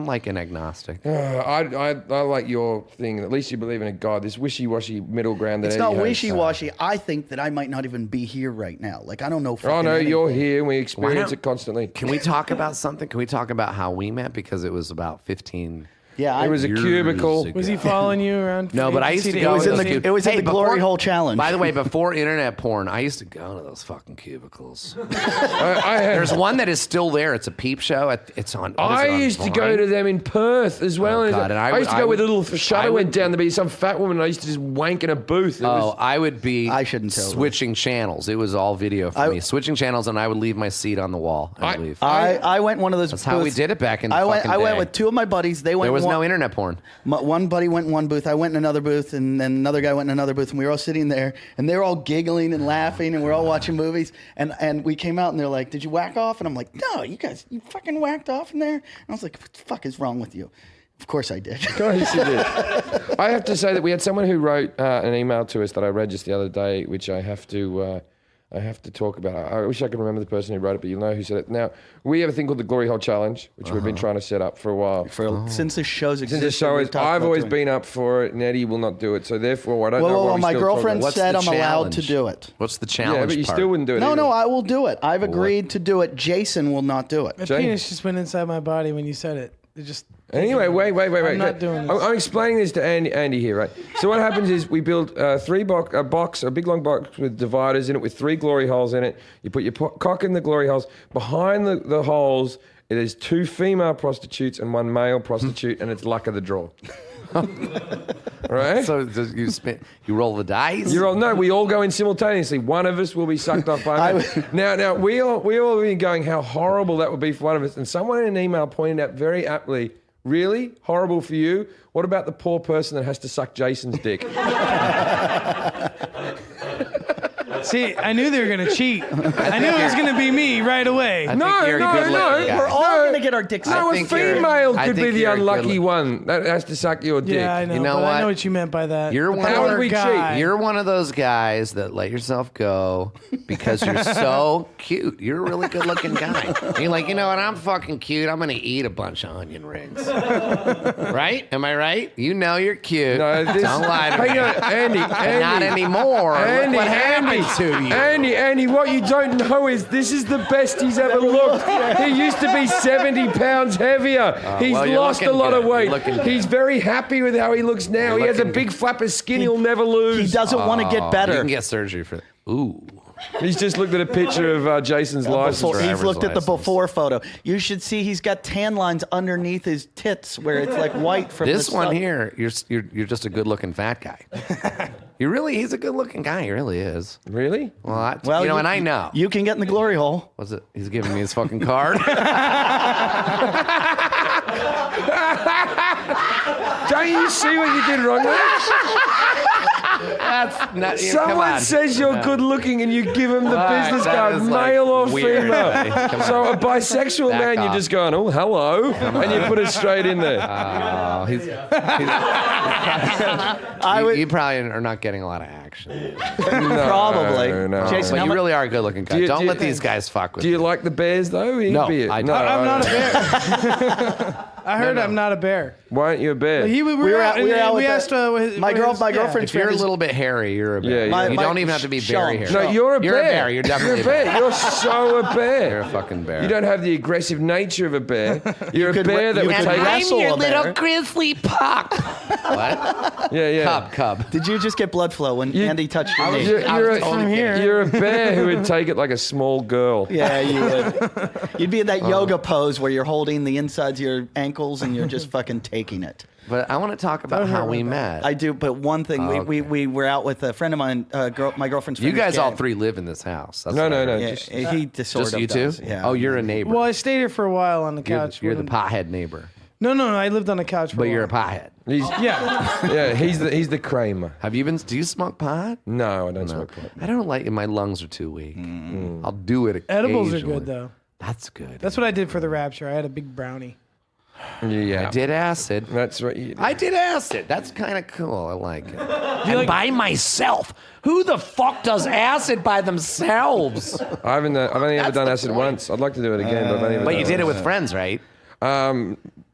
S5: like an agnostic.
S2: I like your thing. At least you believe in a God. This wishy-washy middle ground that
S1: It's
S2: Eddie
S1: not
S2: has.
S1: wishy-washy. I think that I might not even be here right now. Like, I don't know.
S2: Oh
S1: fucking
S2: no, you're
S1: anything.
S2: here. And we experience
S5: don't-
S2: it constantly.
S5: Can we talk about something? Can we talk about how we met? Because it was about 15.
S1: Yeah,
S2: It was a
S5: years
S2: cubicle.
S5: ago.
S3: Was he following you around?
S5: No, but I used to
S3: agency
S5: go.
S1: was
S5: to
S1: in
S5: those
S1: the-
S5: cubicles.
S1: it was in the Glory
S5: before-
S1: Hole Challenge.
S5: By the way, before internet porn, I used to go to those fucking cubicles.
S2: I had-
S5: There's one that is still there. It's a peep show. It's on. what is
S2: I
S5: it, on
S2: used to go
S5: Vine?
S2: to them in Perth as well.
S5: Oh, God, and
S2: I used to go
S5: would-
S2: with a little shutter
S5: I
S2: went
S5: would-
S2: down. There'd be some fat woman. And I used to just wank in a booth. It was-
S5: I would be.
S1: I shouldn't tell them.
S5: switching channels. It was all video for me. Switching channels, and I would leave my seat on the wall and leave.
S1: I went one of those.
S5: That's how we
S1: booths.
S5: did it back in the
S1: I went.
S5: fucking
S1: I went
S5: day.
S1: with two of my buddies. They went.
S5: There was
S1: one,
S5: no internet porn.
S1: One buddy went in one booth. I went in another booth, and then another guy went in another booth, and we were all sitting there, and they were all giggling and laughing, and we're all watching movies, and we came out, and they're like, "Did you whack off?" And I'm like, "No, you fucking whacked off in there." And I was like, "What the fuck is wrong with you?" Of course I did.
S2: Yes, you did. I have to say that we had someone who wrote an email to us that I read just the other day, which I have to I have to talk about. I wish I could remember the person who wrote it, but you'll know who said it. Now, we have a thing called the Glory Hole Challenge, which we've been trying to set up for a while.
S1: Since the show's
S2: Since
S1: existed,
S2: the show
S1: we've
S2: is,
S1: talked
S2: I've
S1: about
S2: always
S1: doing
S2: been up for it, and Eddie will not do it. So therefore, I don't know why
S1: Well,
S2: we
S1: my
S2: still talk
S1: girlfriend
S2: about it.
S1: said
S5: the
S1: I'm allowed to
S5: challenge?
S1: do it.
S5: What's the challenge?
S2: Yeah, but you
S5: part?
S2: still wouldn't do it.
S1: No,
S2: either.
S1: no, I will do it. I've agreed to do it. Jason will not do it.
S3: My
S2: Jane?
S3: penis just went inside my body when you said it. It just.
S2: Anyway, wait.
S3: I'm not doing this.
S2: I'm explaining this to Andy here, right? So what happens is we build a big long box with dividers in it with 3 glory holes in it. You put your cock in the glory holes. Behind the holes, there's 2 female prostitutes and 1 male prostitute, and it's luck of the draw. Right?
S5: So you roll the dice?
S2: We all go in simultaneously. One of us will be sucked off by another. Now we all have been going how horrible that would be for one of us. And someone in an email pointed out very aptly, really horrible for you. What about the poor person that has to suck Jason's dick?
S3: See, I knew they were gonna cheat. I knew it was gonna be me right away.
S2: No,
S5: you're a good-looking guy.
S1: We're all going to get our dicks
S2: No,
S1: sucked.
S2: a
S5: think you're-
S2: female
S5: I
S2: could be
S5: think
S2: the
S5: you're a
S2: unlucky
S5: good-
S2: one that has to suck your dick.
S3: Yeah, I know.
S5: You know
S3: but I
S5: what?
S3: know what you meant by that.
S5: You're
S3: The
S5: one of
S3: poor
S2: those-
S3: guy.
S5: You're one of those guys that let yourself go because you're so cute. You're a really good looking guy. And you're like, you know what? I'm fucking cute. I'm going to eat a bunch of onion rings. Right? Am I right? You know you're cute.
S2: No, this,
S5: Don't lie to me.
S2: hang on, Andy.
S5: But not anymore. Look what happened to you.
S2: Andy, what you don't know is this is the best he's ever looked. He used to be 70 pounds heavier. He's
S5: well, you're
S2: lost a
S5: looking
S2: lot of
S5: good.
S2: weight.
S5: You're looking good.
S2: He's very happy with how he looks now.
S5: You're
S2: He has a
S5: looking
S2: big flap of skin he'll never lose.
S1: He doesn't want to get
S5: You
S1: better.
S5: can get surgery for that. Ooh.
S2: He's just looked at a picture of Jason's license.
S1: He's
S5: driver's
S1: looked at the
S5: license.
S1: before photo. You should see he's got tan lines underneath his tits where it's like white from
S5: This
S1: the
S5: one
S1: sun.
S5: here, you're just a good looking fat guy. He's a good looking guy. He really is.
S2: Really?
S5: Well,
S1: Well,
S5: and I know.
S1: You can get in the glory hole.
S5: What's it? He's giving me his fucking card.
S2: Don't you see what you did wrong there?
S5: That's not. Come
S2: Someone
S5: on.
S2: says you're good looking and you give him the
S5: All right,
S2: business
S5: that
S2: card,
S5: is, like,
S2: male or
S5: weird.
S2: female.
S5: Come
S2: So
S5: on.
S2: a bisexual
S5: Back
S2: man, you're
S5: off.
S2: just going, oh, hello, and you put it straight in there.
S5: Oh, you probably are not getting a lot of action.
S1: Probably.
S2: no.
S1: Jason,
S5: But
S1: how
S5: you
S1: much-
S5: really are a good looking guy.
S2: Do you-
S5: Don't
S2: do you-
S5: let these guys fuck with
S2: Do you
S5: you.
S2: like the bears though? He'd
S5: No,
S2: be it.
S5: I don't.
S3: I'm not a bear. I heard I'm not a bear.
S2: Why aren't you a bear?
S3: We were out.
S1: we were out
S3: We
S1: with
S3: asked
S1: my girlfriend's
S5: If you're a
S1: friend is-
S5: little bit hairy, you're a bear.
S2: Yeah, yeah.
S5: You
S1: My-
S5: don't even have to be
S1: Sean,
S5: very hairy.
S2: No, you're a
S5: You're
S2: bear.
S5: a bear. You're definitely
S2: You're a bear. You're so a bear.
S5: You're a fucking bear.
S2: You don't have the aggressive nature of a bear. You're a
S1: could
S2: bear that
S1: you
S2: would
S1: could
S2: take.
S1: wrestle a bear.
S5: grizzly pup. What?
S2: Yeah, yeah.
S5: Cub.
S1: Did you just get blood flow when Andy touched your knee?
S2: You're a bear who would take it like a small girl.
S1: Yeah, you would. You'd be in that yoga pose where you're holding the insides of your ankles and you're just fucking taking it.
S5: But I want to talk about how we met.
S1: I do, but one thing, we were out with a friend of mine, my girlfriend's friend.
S5: You guys
S1: is
S5: all
S1: gay.
S5: three live in this house. That's
S2: No,
S5: what I
S2: no,
S5: heard.
S2: no.
S1: Yeah, he just sort
S5: Just
S1: of
S5: you two?
S1: does. Yeah.
S5: Oh, you're a neighbor.
S3: Well, I stayed here for a while on the couch.
S5: You're the
S3: when-
S5: pothead neighbor.
S3: No, I lived on the couch for
S5: But
S3: a
S5: you're a
S3: while.
S5: pothead.
S3: Yeah.
S2: Yeah, he's the Kramer.
S5: Have you been? Do you smoke pot?
S2: No, I don't smoke pot.
S5: I don't like it. My lungs are too weak. I'll do it
S3: Edibles are
S5: occasionally.
S3: good, though.
S5: That's good.
S3: That's what I did for the rapture. I had a big brownie.
S2: Yeah,
S5: I did acid.
S2: That's what you.
S5: I did acid. That's kind of cool. I like it. And by myself. Who the fuck does acid by themselves?
S2: I've only ever done acid once. I'd like to do it again, but I've only ever
S5: But
S2: done
S5: you did it with friends, right?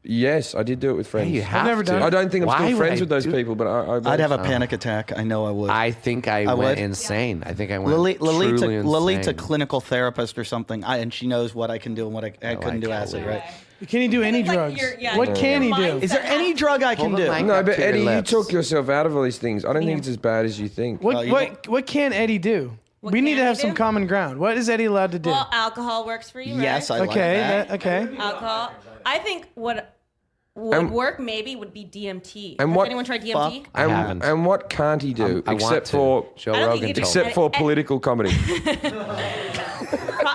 S2: Yes, I did do it with friends.
S5: You have
S3: never
S5: to.
S3: done it.
S2: I don't think I'm
S5: Why
S2: still
S5: would
S2: friends
S5: I
S2: with those
S5: do-
S2: people, but
S1: I'd have a panic attack. I know I would.
S5: I think I went
S1: would.
S5: insane. I think I went
S1: Lilith's
S5: truly
S1: a
S5: insane.
S1: clinical therapist or something, and she knows what I can do and what I couldn't
S5: like
S1: do
S5: it.
S1: acid, right?
S3: Can he do any
S6: It's like
S3: drugs?
S6: your- yeah,
S3: What
S6: your
S3: can he do?
S6: mindset
S1: Is there any drug I can
S5: Hold the
S1: do?
S5: mic
S2: No,
S5: up
S2: but
S5: to your
S2: Eddie, you
S5: lips.
S2: took yourself out of all these things. I don't think it's as bad as you think.
S3: What
S1: you
S3: what can Eddie do? We need
S6: can
S3: to have
S6: he
S3: some
S6: do?
S3: common ground. What is Eddie allowed to do?
S6: Well, alcohol works for you, right?
S1: Yes, I like
S3: okay,
S1: that.
S3: okay.
S6: Alcohol. I think what would
S2: And-
S6: work maybe would be DMT.
S2: and
S6: Has
S2: what-
S6: anyone tried DMT?
S5: I haven't.
S2: And what can't he do
S5: I want
S2: except
S5: to.
S2: for
S5: Joe
S6: I don't think
S5: Rogan
S6: you
S5: told
S6: can-
S5: me.
S2: except for political comedy?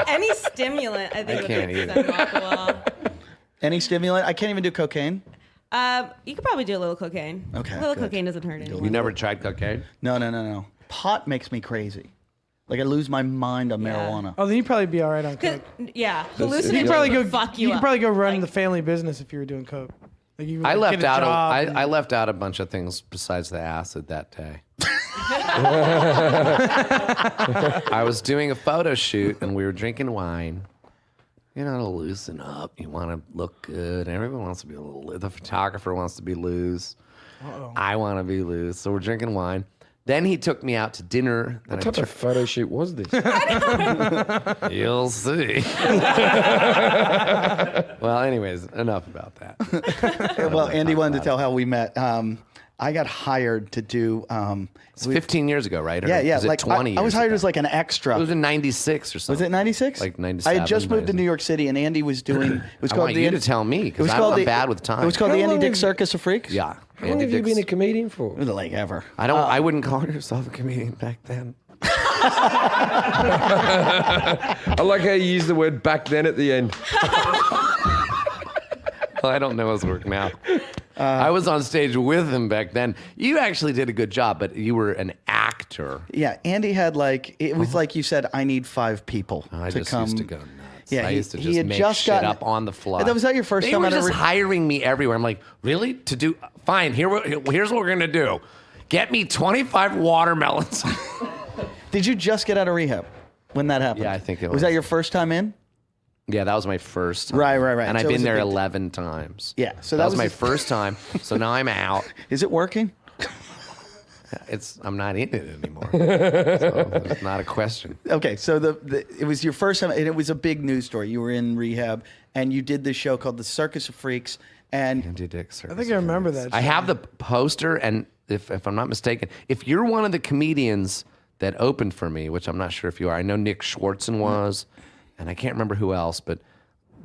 S6: Any stimulant, I think.
S5: I
S6: would
S5: can't
S6: be
S5: either.
S6: alcohol.
S1: Any stimulant? I can't even do cocaine.
S6: You could probably do a little cocaine.
S1: Okay,
S6: A little
S1: good.
S6: cocaine doesn't hurt anyone.
S5: You never tried cocaine?
S1: No. Pot makes me crazy. Like I lose my mind on marijuana.
S3: Oh, then you'd probably be all right on
S6: 'Cause-
S3: coke.
S6: Yeah,
S3: You
S6: hallucinations
S3: could probably go.
S6: would fuck
S3: You
S6: you
S3: could
S6: up.
S3: probably go run
S6: Like,
S3: the family business if you were doing coke. Like you would
S5: I
S3: get
S5: left
S3: a
S5: out.
S3: job
S5: I
S3: and-
S5: left out a bunch of things besides the acid that day. I was doing a photo shoot and we were drinking wine. You know, to loosen up. You want to look good. Everyone wants to be a little. The photographer wants to be loose. I want to be loose. So we're drinking wine. Then he took me out to dinner.
S2: What type of photo shoot was this?
S5: You'll see. Well, anyways, enough about that.
S1: Well, Andy wanted to tell how we met. I got hired to do.
S5: It's 15 years ago, right? Or
S1: Yeah.
S5: was it
S1: Like
S5: 20
S1: I was
S5: years
S1: hired
S5: ago?
S1: as like an extra.
S5: It was in 96 or something.
S1: Was it 96?
S5: Like
S1: I
S5: 97.
S1: had just moved to
S5: 96.
S1: New York City, and Andy was doing. It was
S5: I
S1: called
S5: want
S1: the
S5: you
S1: Andy-
S5: to tell me,
S1: it
S5: 'cause
S1: was
S5: I'm
S1: called the-
S5: bad with time.
S1: It was called
S2: How
S1: the Andy
S2: long
S1: Dick
S2: have you-
S1: Circus of Freaks.
S5: Yeah.
S2: How long
S5: Andy
S2: have you
S5: Dick's-
S2: been a comedian for?
S1: Like ever.
S5: I wouldn't call yourself a comedian back then.
S2: I like how you use the word back then at the end.
S5: Well, I don't know his work now. I was on stage with him back then. You actually did a good job, but you were an actor.
S1: Yeah, Andy had like it was like you said. I need 5 people
S5: I
S1: to
S5: just
S1: come.
S5: used to go nuts.
S1: Yeah,
S5: I
S1: he-
S5: used to
S1: he
S5: just
S1: had
S5: make
S1: just
S5: shit
S1: gotten-
S5: up on the fly.
S1: Was that your first
S5: They
S1: time
S5: were
S1: at a
S5: just
S1: re-
S5: hiring me everywhere. I'm like, really? To do? Fine. Here's what we're gonna do. Get me 25 watermelons.
S1: Did you just get out of rehab when that happened?
S5: Yeah, I think it
S1: Was
S5: was.
S1: that your first time in?
S5: Yeah, that was my first time.
S1: Right.
S5: And I've
S1: So it was
S5: been
S1: a
S5: there
S1: big-
S5: 11 times.
S1: Yeah, so
S5: that
S1: that
S5: was
S1: was
S5: my
S1: a-
S5: first time. So now I'm out.
S1: Is it working?
S5: I'm not in it anymore. So it's not a question.
S1: Okay, so it was your first time, and it was a big news story. You were in rehab, and you did this show called The Circus of Freaks, and
S5: Andy Dick Circus.
S3: I think I remember that.
S5: I have the poster, and if I'm not mistaken, if you're one of the comedians that opened for me, which I'm not sure if you are, I know Nick Schwartzen was, and I can't remember who else, but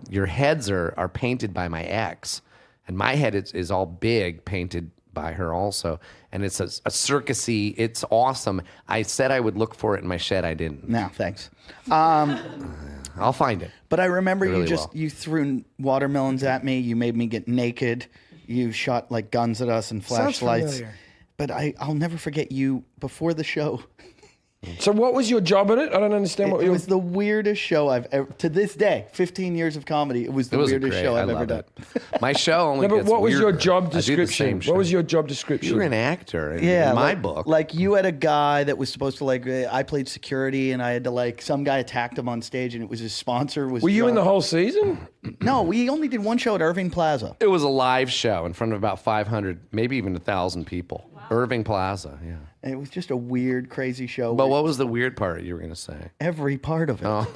S5: your heads are painted by my ex, and my head is all big, painted by her also, and it's a circusy. It's awesome. I said I would look for it in my shed. I didn't.
S1: no, thanks.
S5: I'll find it.
S1: But I remember
S5: Really
S1: you just
S5: well.
S1: you threw watermelons at me. You made me get naked. You shot like guns at us and
S3: Sounds
S1: flashlights.
S3: familiar.
S1: But I'll never forget you before the show.
S2: So what was your job at it? I don't understand what
S1: It
S2: you
S1: was the weirdest show I've ever. To this day, 15 years of comedy, it was the
S5: It was
S1: weirdest
S5: great.
S1: show
S5: I
S1: I've ever
S5: love
S1: done.
S5: it. My show only.
S2: No, but
S5: gets
S2: what was your
S5: weirder.
S2: job
S5: I do the same
S2: description?
S5: show.
S2: What was your job description?
S5: You were an actor in,
S1: Yeah,
S5: in my
S1: like,
S5: book.
S1: Like you had a guy that was supposed to like. I played security, and I had to like. Some guy attacked him on stage, and it was his sponsor. Was
S2: Were you in the
S1: drunk.
S2: whole season?
S1: No, we only did one show at Irving Plaza.
S5: It was a live show in front of about 500, maybe even 1,000 people. Irving Plaza, yeah.
S1: And it was just a weird, crazy show.
S5: But
S1: where
S5: what was the weird part you were going to say?
S1: every part of it.
S5: Oh,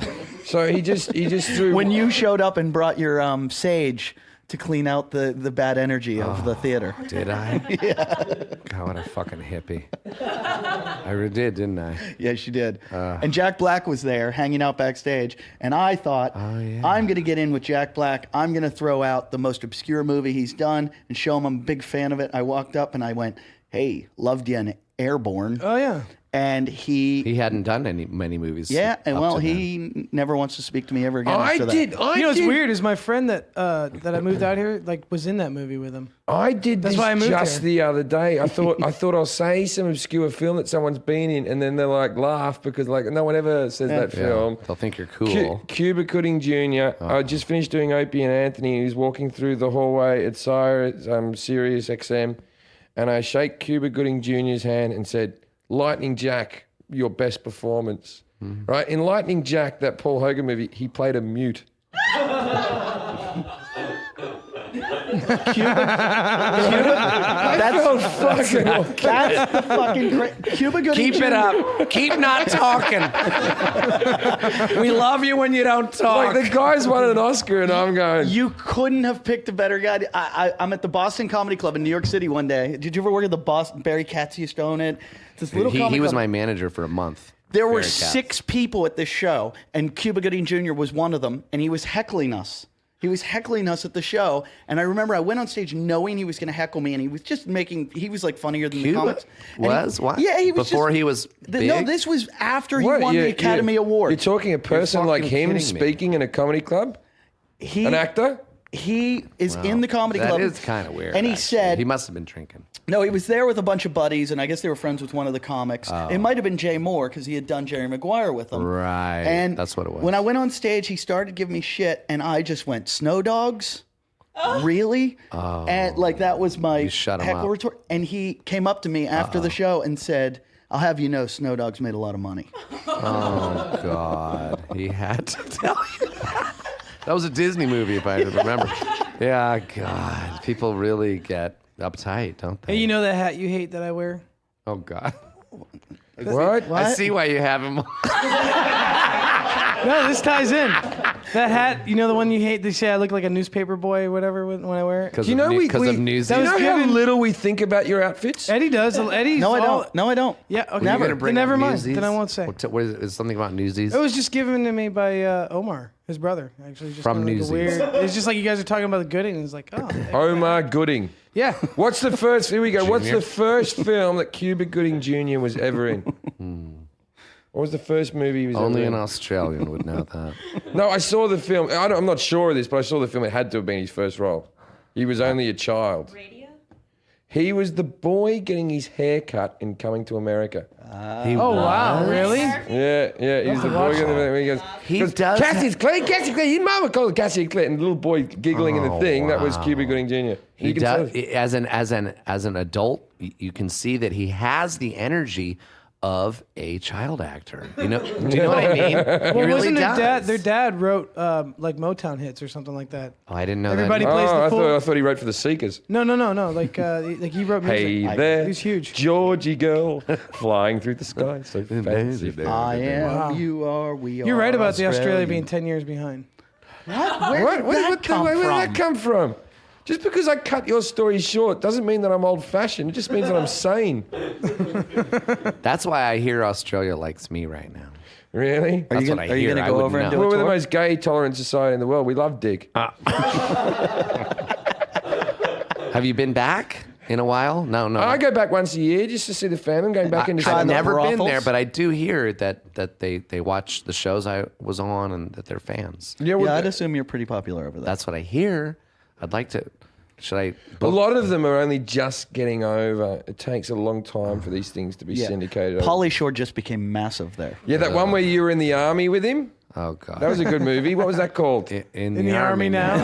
S2: So he just threw.
S1: When you showed up and brought your sage to clean out the bad energy of the theater.
S5: did I? Yeah. God, what a fucking hippie. I really did, didn't I?
S1: Yes, you did. And Jack Black was there hanging out backstage. And I thought, I'm going to get in with Jack Black. I'm going to throw out the most obscure movie he's done and show him I'm a big fan of it. I walked up and I went, hey, loved you in Airborne.
S3: Oh yeah.
S1: And
S5: He hadn't done many movies.
S1: yeah, and
S5: up
S1: well,
S5: to then.
S1: he never wants to speak to me ever again.
S2: I
S1: after that.
S2: did.
S3: You know what's
S2: did.
S3: weird is my friend that I moved out here like was in that movie with him.
S2: I did
S3: That's
S2: this
S3: why I moved
S2: just
S3: here.
S2: the other day. I thought I'll say some obscure film that someone's been in, and then they're like laugh because like no one ever says that
S5: Yeah,
S2: film.
S5: they'll think you're cool.
S2: Cuba Gooding Jr. I just finished doing Opie and Anthony. He was walking through the hallway at Sirius XM, and I shake Cuba Gooding Jr.'s hand and said, "Lightning Jack, your best performance." Right in Lightning Jack, that Paul Hogan movie, he played a mute.
S1: That's the fucking Cuba Gooding
S5: Keep
S1: Jr.
S5: it up. Keep not talking. We love you when you don't talk.
S2: Like the guy's won an Oscar, and I'm going.
S1: You couldn't have picked a better guy. I'm at the Boston Comedy Club in New York City one day. Did you ever work at the Boston? Barry Katz used to own it. It's this little comedy
S5: he was
S1: club.
S5: my manager for a month.
S1: There were
S5: Barry Katz.
S1: 6 people at this show, and Cuba Gooding Jr. was one of them, and he was heckling us. He was heckling us at the show, and I remember I went on stage knowing he was going to heckle me, and he was just he was like funnier than the
S5: Cuba
S1: comics. And
S5: was? What?
S1: Yeah, he was
S5: Before
S1: just-
S5: he was
S1: No,
S5: big?
S1: this was after he
S2: What,
S1: won the Academy Award.
S2: You're talking a person like
S5: fucking
S2: him
S5: kidding me.
S2: speaking in a comedy club?
S1: He,
S2: An actor?
S1: He is in the comedy
S5: That
S1: club.
S5: is kind of weird.
S1: And he
S5: actually.
S1: said,
S5: he must have been drinking.
S1: no, he was there with a bunch of buddies, and I guess they were friends with one of the comics. It might have been Jay Moore because he had done Jerry Maguire with him.
S5: Right.
S1: And
S5: That's what it was.
S1: When I went on stage, he started giving me shit, and I just went, "Snow Dogs? Really?" And like that was my
S5: You shut him
S1: heckle
S5: up.
S1: retort. And he came up to me after the show and said, I'll have you know, Snow Dogs made a lot of money.
S5: Oh God, he had to tell you that. That was a Disney movie, if I remember. Yeah, God, people really get uptight, don't they?
S3: Hey, you know that hat you hate that I wear?
S5: Oh God,
S2: What?
S5: I see why you have him.
S3: No, this ties in. That hat, you know the one you hate? They say I look like a newspaper boy or whatever when I wear it.
S5: Because
S2: Do you know
S5: of
S2: we-
S5: Newsies.
S3: That
S2: Do you
S3: was
S2: know how
S3: given-
S2: little we think about your outfits?
S3: Eddie does. Eddie's
S1: No, I
S3: all-
S1: don't. No, I don't.
S3: Yeah, okay.
S5: Were you gonna
S3: Then
S5: bring
S3: never
S5: up
S3: mind.
S5: Newsies?
S3: Then I won't say.
S5: What is it? Something about Newsies?
S3: It was just given to me by Omar, his brother. Actually, just
S5: From
S3: kinda like a
S5: Newsies.
S3: weird. It's just like you guys are talking about the Gooding, and it's like, oh,
S2: Omar Gooding.
S3: yeah.
S2: What's the first? Here we go. What's
S5: Junior?
S2: the first film that Cuba Gooding Jr. was ever in? What was the first movie he was
S5: Only
S2: ever
S5: an
S2: in?
S5: Australian would know that.
S2: No, I saw the film. I'm not sure of this, but I saw the film. It had to have been his first role. He was only a child.
S6: Radio?
S2: He was the boy getting his hair cut in Coming to America.
S3: Oh wow, really?
S2: Yeah. He's the boy getting the. He goes,
S5: He
S2: goes,
S5: does
S2: Cassie's Clay, Cassie Clay. Your mama called it Cassie Clay, and the little boy giggling in the
S5: Oh,
S2: thing. That was
S5: wow.
S2: Cuba Gooding Jr.
S5: He
S2: You can
S5: does
S2: tell-
S5: as an adult. You can see that he has the energy of a child actor. You know? Do you know what I mean? He
S3: Well,
S5: really
S3: wasn't their
S5: does.
S3: dad? Their dad wrote like Motown hits or something like that.
S5: Oh, I didn't know
S3: Everybody
S5: that.
S3: plays the
S2: I
S3: fool.
S2: thought he wrote for the Seekers.
S3: No. Like he wrote music.
S2: Hey there,
S3: He's huge.
S2: Georgie girl, flying through the sky, so fancy.
S1: I am,
S3: Wow.
S1: you are, we are.
S3: You're right about the Australia
S1: Australian.
S3: being 10 years behind.
S1: What? Where did that come
S2: Where did
S1: from?
S2: that come from? Just because I cut your story short doesn't mean that I'm old-fashioned. It just means that I'm sane.
S5: That's why I hear Australia likes me right now.
S2: Really?
S1: Are you
S5: That's what
S1: gonna,
S5: I
S1: are you
S5: hear.
S1: gonna
S5: I
S1: go
S5: wouldn't
S1: over and
S5: know.
S1: do
S2: We're
S1: a
S2: the
S1: tour?
S2: most gay, tolerant society in the world. We love Dick.
S5: Have you been back in a while? No.
S2: I go back once a year just to see the family. I'm going back into
S1: try
S5: I've
S1: the
S5: never been
S1: brothels?
S5: there, but I do hear that they watch the shows I was on and that they're fans.
S2: Yeah, well,
S1: Yeah, I'd assume you're pretty popular over there.
S5: That's what I hear. I'd like to. Should I?
S2: a
S5: book-
S2: lot of them are only just getting over. It takes a long time for these things to be syndicated.
S1: Pauly Shore just became massive there.
S2: Yeah, that one where you were in the army with him.
S5: Oh God.
S2: That was a good movie. What was that called?
S5: in
S3: In the army now.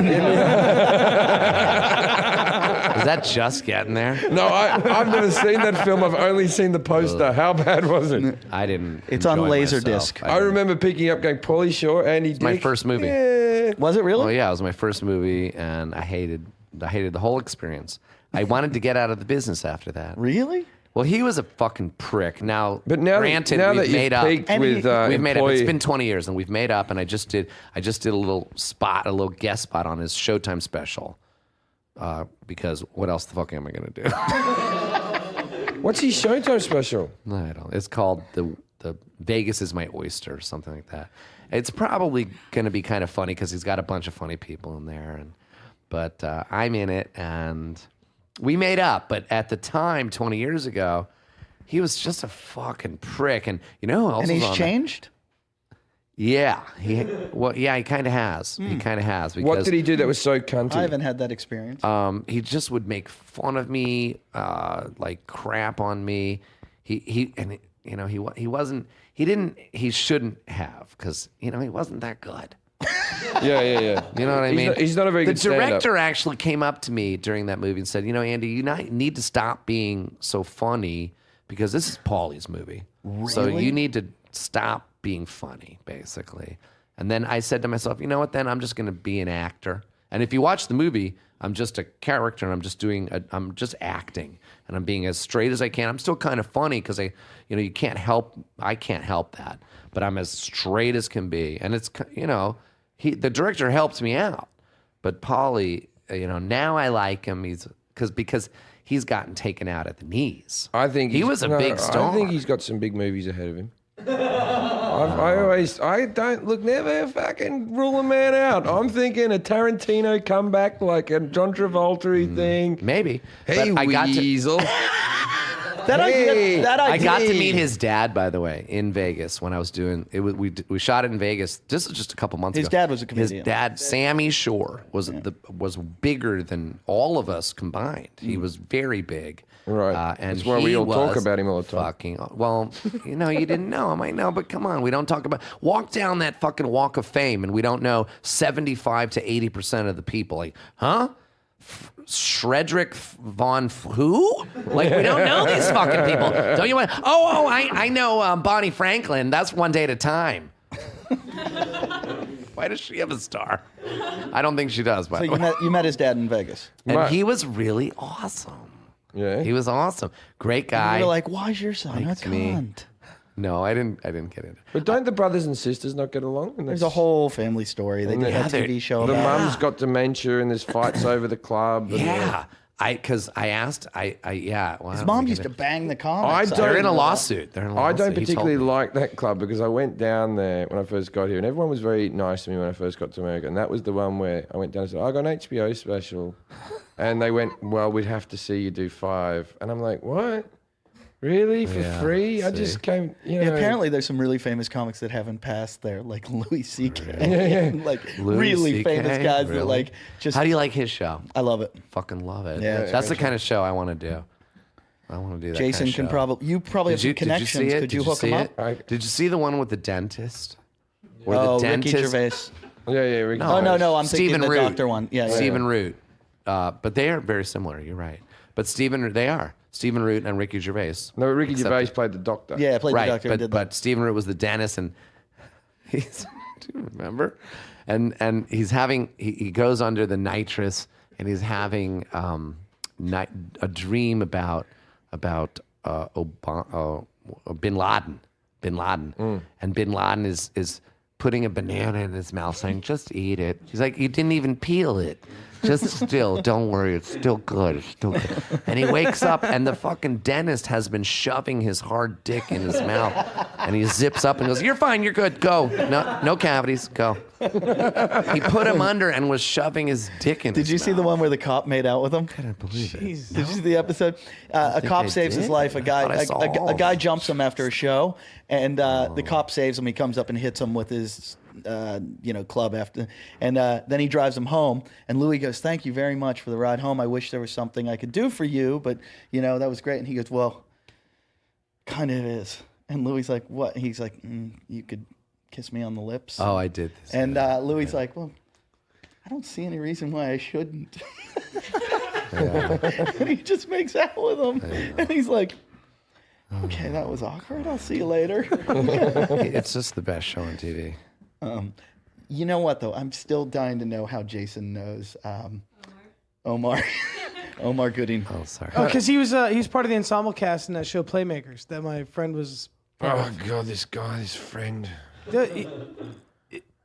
S5: Is that just getting there?
S2: No, I've never seen that film. I've only seen the poster. How bad was it?
S5: I didn't.
S1: It's on
S5: enjoy
S1: Laserdisc.
S5: myself.
S2: I remember picking up, going, Pauly Shore, Andy Dick.
S5: my first movie.
S2: Yeah.
S1: Was it really?
S5: Oh yeah, it was my first movie, and I hated the whole experience. I wanted to get out of the business after that.
S1: Really?
S5: Well, he was a fucking prick. Now,
S2: But now,
S5: granted,
S2: now
S5: we've
S2: that
S5: made
S2: you've
S5: up.
S2: peaked
S1: And
S2: with
S5: We've made up. It's
S2: employee-
S5: been 20 years, and we've made up. And I just did a little spot, a little guest spot on his Showtime special. Because what else the fuck am I gonna do?
S2: What's his Showtime special?
S5: I don't. It's called the Vegas is My Oyster or something like that. It's probably gonna be kind of funny because he's got a bunch of funny people in there, but I'm in it, and we made up. But at the time, 20 years ago, he was just a fucking prick, and you know who else
S1: And
S5: was
S1: he's
S5: on that?
S1: changed?
S5: Yeah, he kind of has. He kind of has because
S2: What did he do that was so cunty?
S1: I haven't had that experience.
S5: he just would make fun of me, like crap on me. He shouldn't have because he wasn't that good.
S2: Yeah.
S5: You know what I mean?
S2: He's not a very
S5: the
S2: good stand-up.
S5: director actually came up to me during that movie and said, Andy, you need to stop being so funny because this is Paulie's movie. So you need to stop being funny, basically. And then I said to myself, you know what, then I'm just going to be an actor. And if you watch the movie, I'm just a character and I'm just acting and I'm being as straight as I can. I'm still kind of funny because I can't help that, but I'm as straight as can be. And it's, the director helps me out, but Paulie, now I like him. Because he's gotten taken out at the knees.
S2: I think
S5: he was a big star.
S2: I think he's got some big movies ahead of him. Never fucking rule a man out. I'm thinking a Tarantino comeback, like a John Travolta thing.
S5: Maybe.
S2: Hey,
S5: But
S2: Weasel.
S1: that idea.
S5: I got to meet his dad, by the way, in Vegas when I was doing it. We shot it in Vegas. This was just a couple months
S1: His
S5: ago.
S1: dad was a comedian.
S5: His dad, Sammy Shore, was bigger than all of us combined. He was very big.
S2: Right.
S5: And
S2: That's why we
S5: he
S2: all talk
S5: was
S2: about him all the time.
S5: Fucking well, you didn't know him. I know, but come on, we don't talk about. Walk down that fucking Walk of Fame, and we don't know 75 to 80% of the people. Like, huh? Shredrick von who? Like, we don't know these fucking people. Don't you want? Oh, I know Bonnie Franklin. That's One Day at a Time. Why does she have a star? I don't think she does. By
S1: So
S5: the way,
S1: you met his dad in Vegas.
S5: and
S2: Right.
S5: he was really awesome.
S2: Yeah.
S5: He was awesome. Great guy.
S1: You were like, why's your son a
S5: Liked me.
S1: cunt?
S5: No, I didn't get it.
S2: But don't the brothers and sisters not get along? And
S1: There's a whole family story. They did
S2: Yeah,
S1: a TV show
S2: The
S1: about it.
S2: mum's got dementia and there's fights over the club. and
S5: Yeah, because I asked. Yeah. Well,
S1: His mom used to bang the comics.
S2: I
S1: out.
S2: don't-
S5: They're in a lawsuit. They're in a
S2: I
S5: lawsuit.
S2: don't
S5: He told
S2: particularly
S5: me.
S2: like that club because I went down there when I first got here and everyone was very nice to me when I first got to America. And that was the one where I went down and said, I got an HBO special. And they went, well, we'd have to see you do 5. And I'm like, what? Really? For
S5: Yeah,
S2: free? I
S5: see.
S2: just came, you know.
S1: Yeah, apparently, there's some really famous comics that haven't passed there, like Louis C.K. like
S5: Louis
S1: really
S5: CK?
S1: famous guys that
S5: Really?
S1: like just.
S5: How do you like his show?
S1: I love it.
S5: Fucking love it.
S1: Yeah, it's
S5: That's the kind of show I want to do. I want to do that.
S1: Jason
S5: kind of
S1: can
S5: show.
S1: probably. You probably have some connections.
S5: see it?
S1: Could you
S5: Did
S1: hook
S5: see
S1: him
S5: it?
S1: up?
S5: Did you see the one with the dentist? Where
S1: Oh,
S5: the
S1: Ricky
S5: dentist.
S1: Gervais.
S2: Yeah, Ricky
S1: Oh no, no, I'm
S5: Stephen
S1: thinking the
S5: Root.
S1: doctor one. Yeah, yeah.
S5: Stephen Root. But they are very similar. You're right. But they are Stephen Root and Ricky Gervais.
S2: No, Ricky
S5: Except-
S2: Gervais played the doctor.
S1: Yeah, I played
S5: right,
S1: the doctor. and
S5: but
S1: did
S5: but Stephen Root was the dentist, and he's do you remember? And he's having he goes under the nitrous, and he's having a dream about Bin Laden, and Bin Laden is putting a banana in his mouth, saying, "Just eat it." He's like, "You didn't even peel it." Just still, don't worry, it's still good. It's still good. And he wakes up, and the fucking dentist has been shoving his hard dick in his mouth. And he zips up and goes, "You're fine, you're good, go. No cavities, go." He put him under and was shoving his dick in
S1: Did
S5: his
S1: you
S5: mouth.
S1: see the one where the cop made out with him?
S5: I can't believe it.
S1: Did you see the episode? A cop
S5: I
S1: saves his
S5: did.
S1: life. A
S5: Thought I saw all
S1: a
S5: of
S1: guy
S5: them.
S1: jumps him after a show, and the cop saves him. He comes up and hits him with his club after, and then he drives him home. And Louis goes, "Thank you very much for the ride home. I wish there was something I could do for you, but that was great." And he goes, "Well, kind of is." And Louis like, "What?" He's like, "You could kiss me on the lips."
S5: Oh, I did this.
S1: And Louis like, "Well, I don't see any reason why I shouldn't." And he just makes out with him. And he's like, "Okay, that was awkward. I'll see you later."
S5: It's just the best show on TV.
S1: You know what, though? I'm still dying to know how Jason knows Omar. Omar Gooding.
S5: Oh, sorry.
S3: Oh, because he was part of the ensemble cast in that show Playmakers that my friend was.
S2: Oh, God, this friend.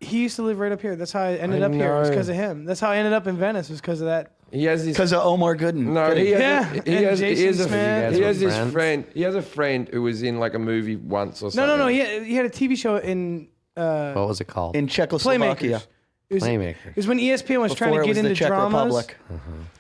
S3: He used to live right up here. That's how I ended
S2: I
S3: up here. It was
S2: know.
S3: because of him. That's how I ended up in Venice. Was because of that.
S2: He has this.
S1: Because of Omar Gooden.
S2: No, he has,
S3: Yeah,
S2: he
S3: and
S2: has, he
S3: Jason
S2: has, a,
S3: Smith.
S2: he has
S5: You guys were
S2: this
S5: friends?
S2: friend. He has a friend who was in like a movie once or
S3: No,
S2: something.
S3: no. He had a TV show in
S5: What was it called?
S1: In Czechoslovakia.
S3: Playmakers. It was,
S5: Playmakers.
S3: It was when ESPN was trying
S1: Before
S3: to
S1: it
S3: get
S1: was the
S3: into
S1: Czech
S3: dramas,
S1: Republic.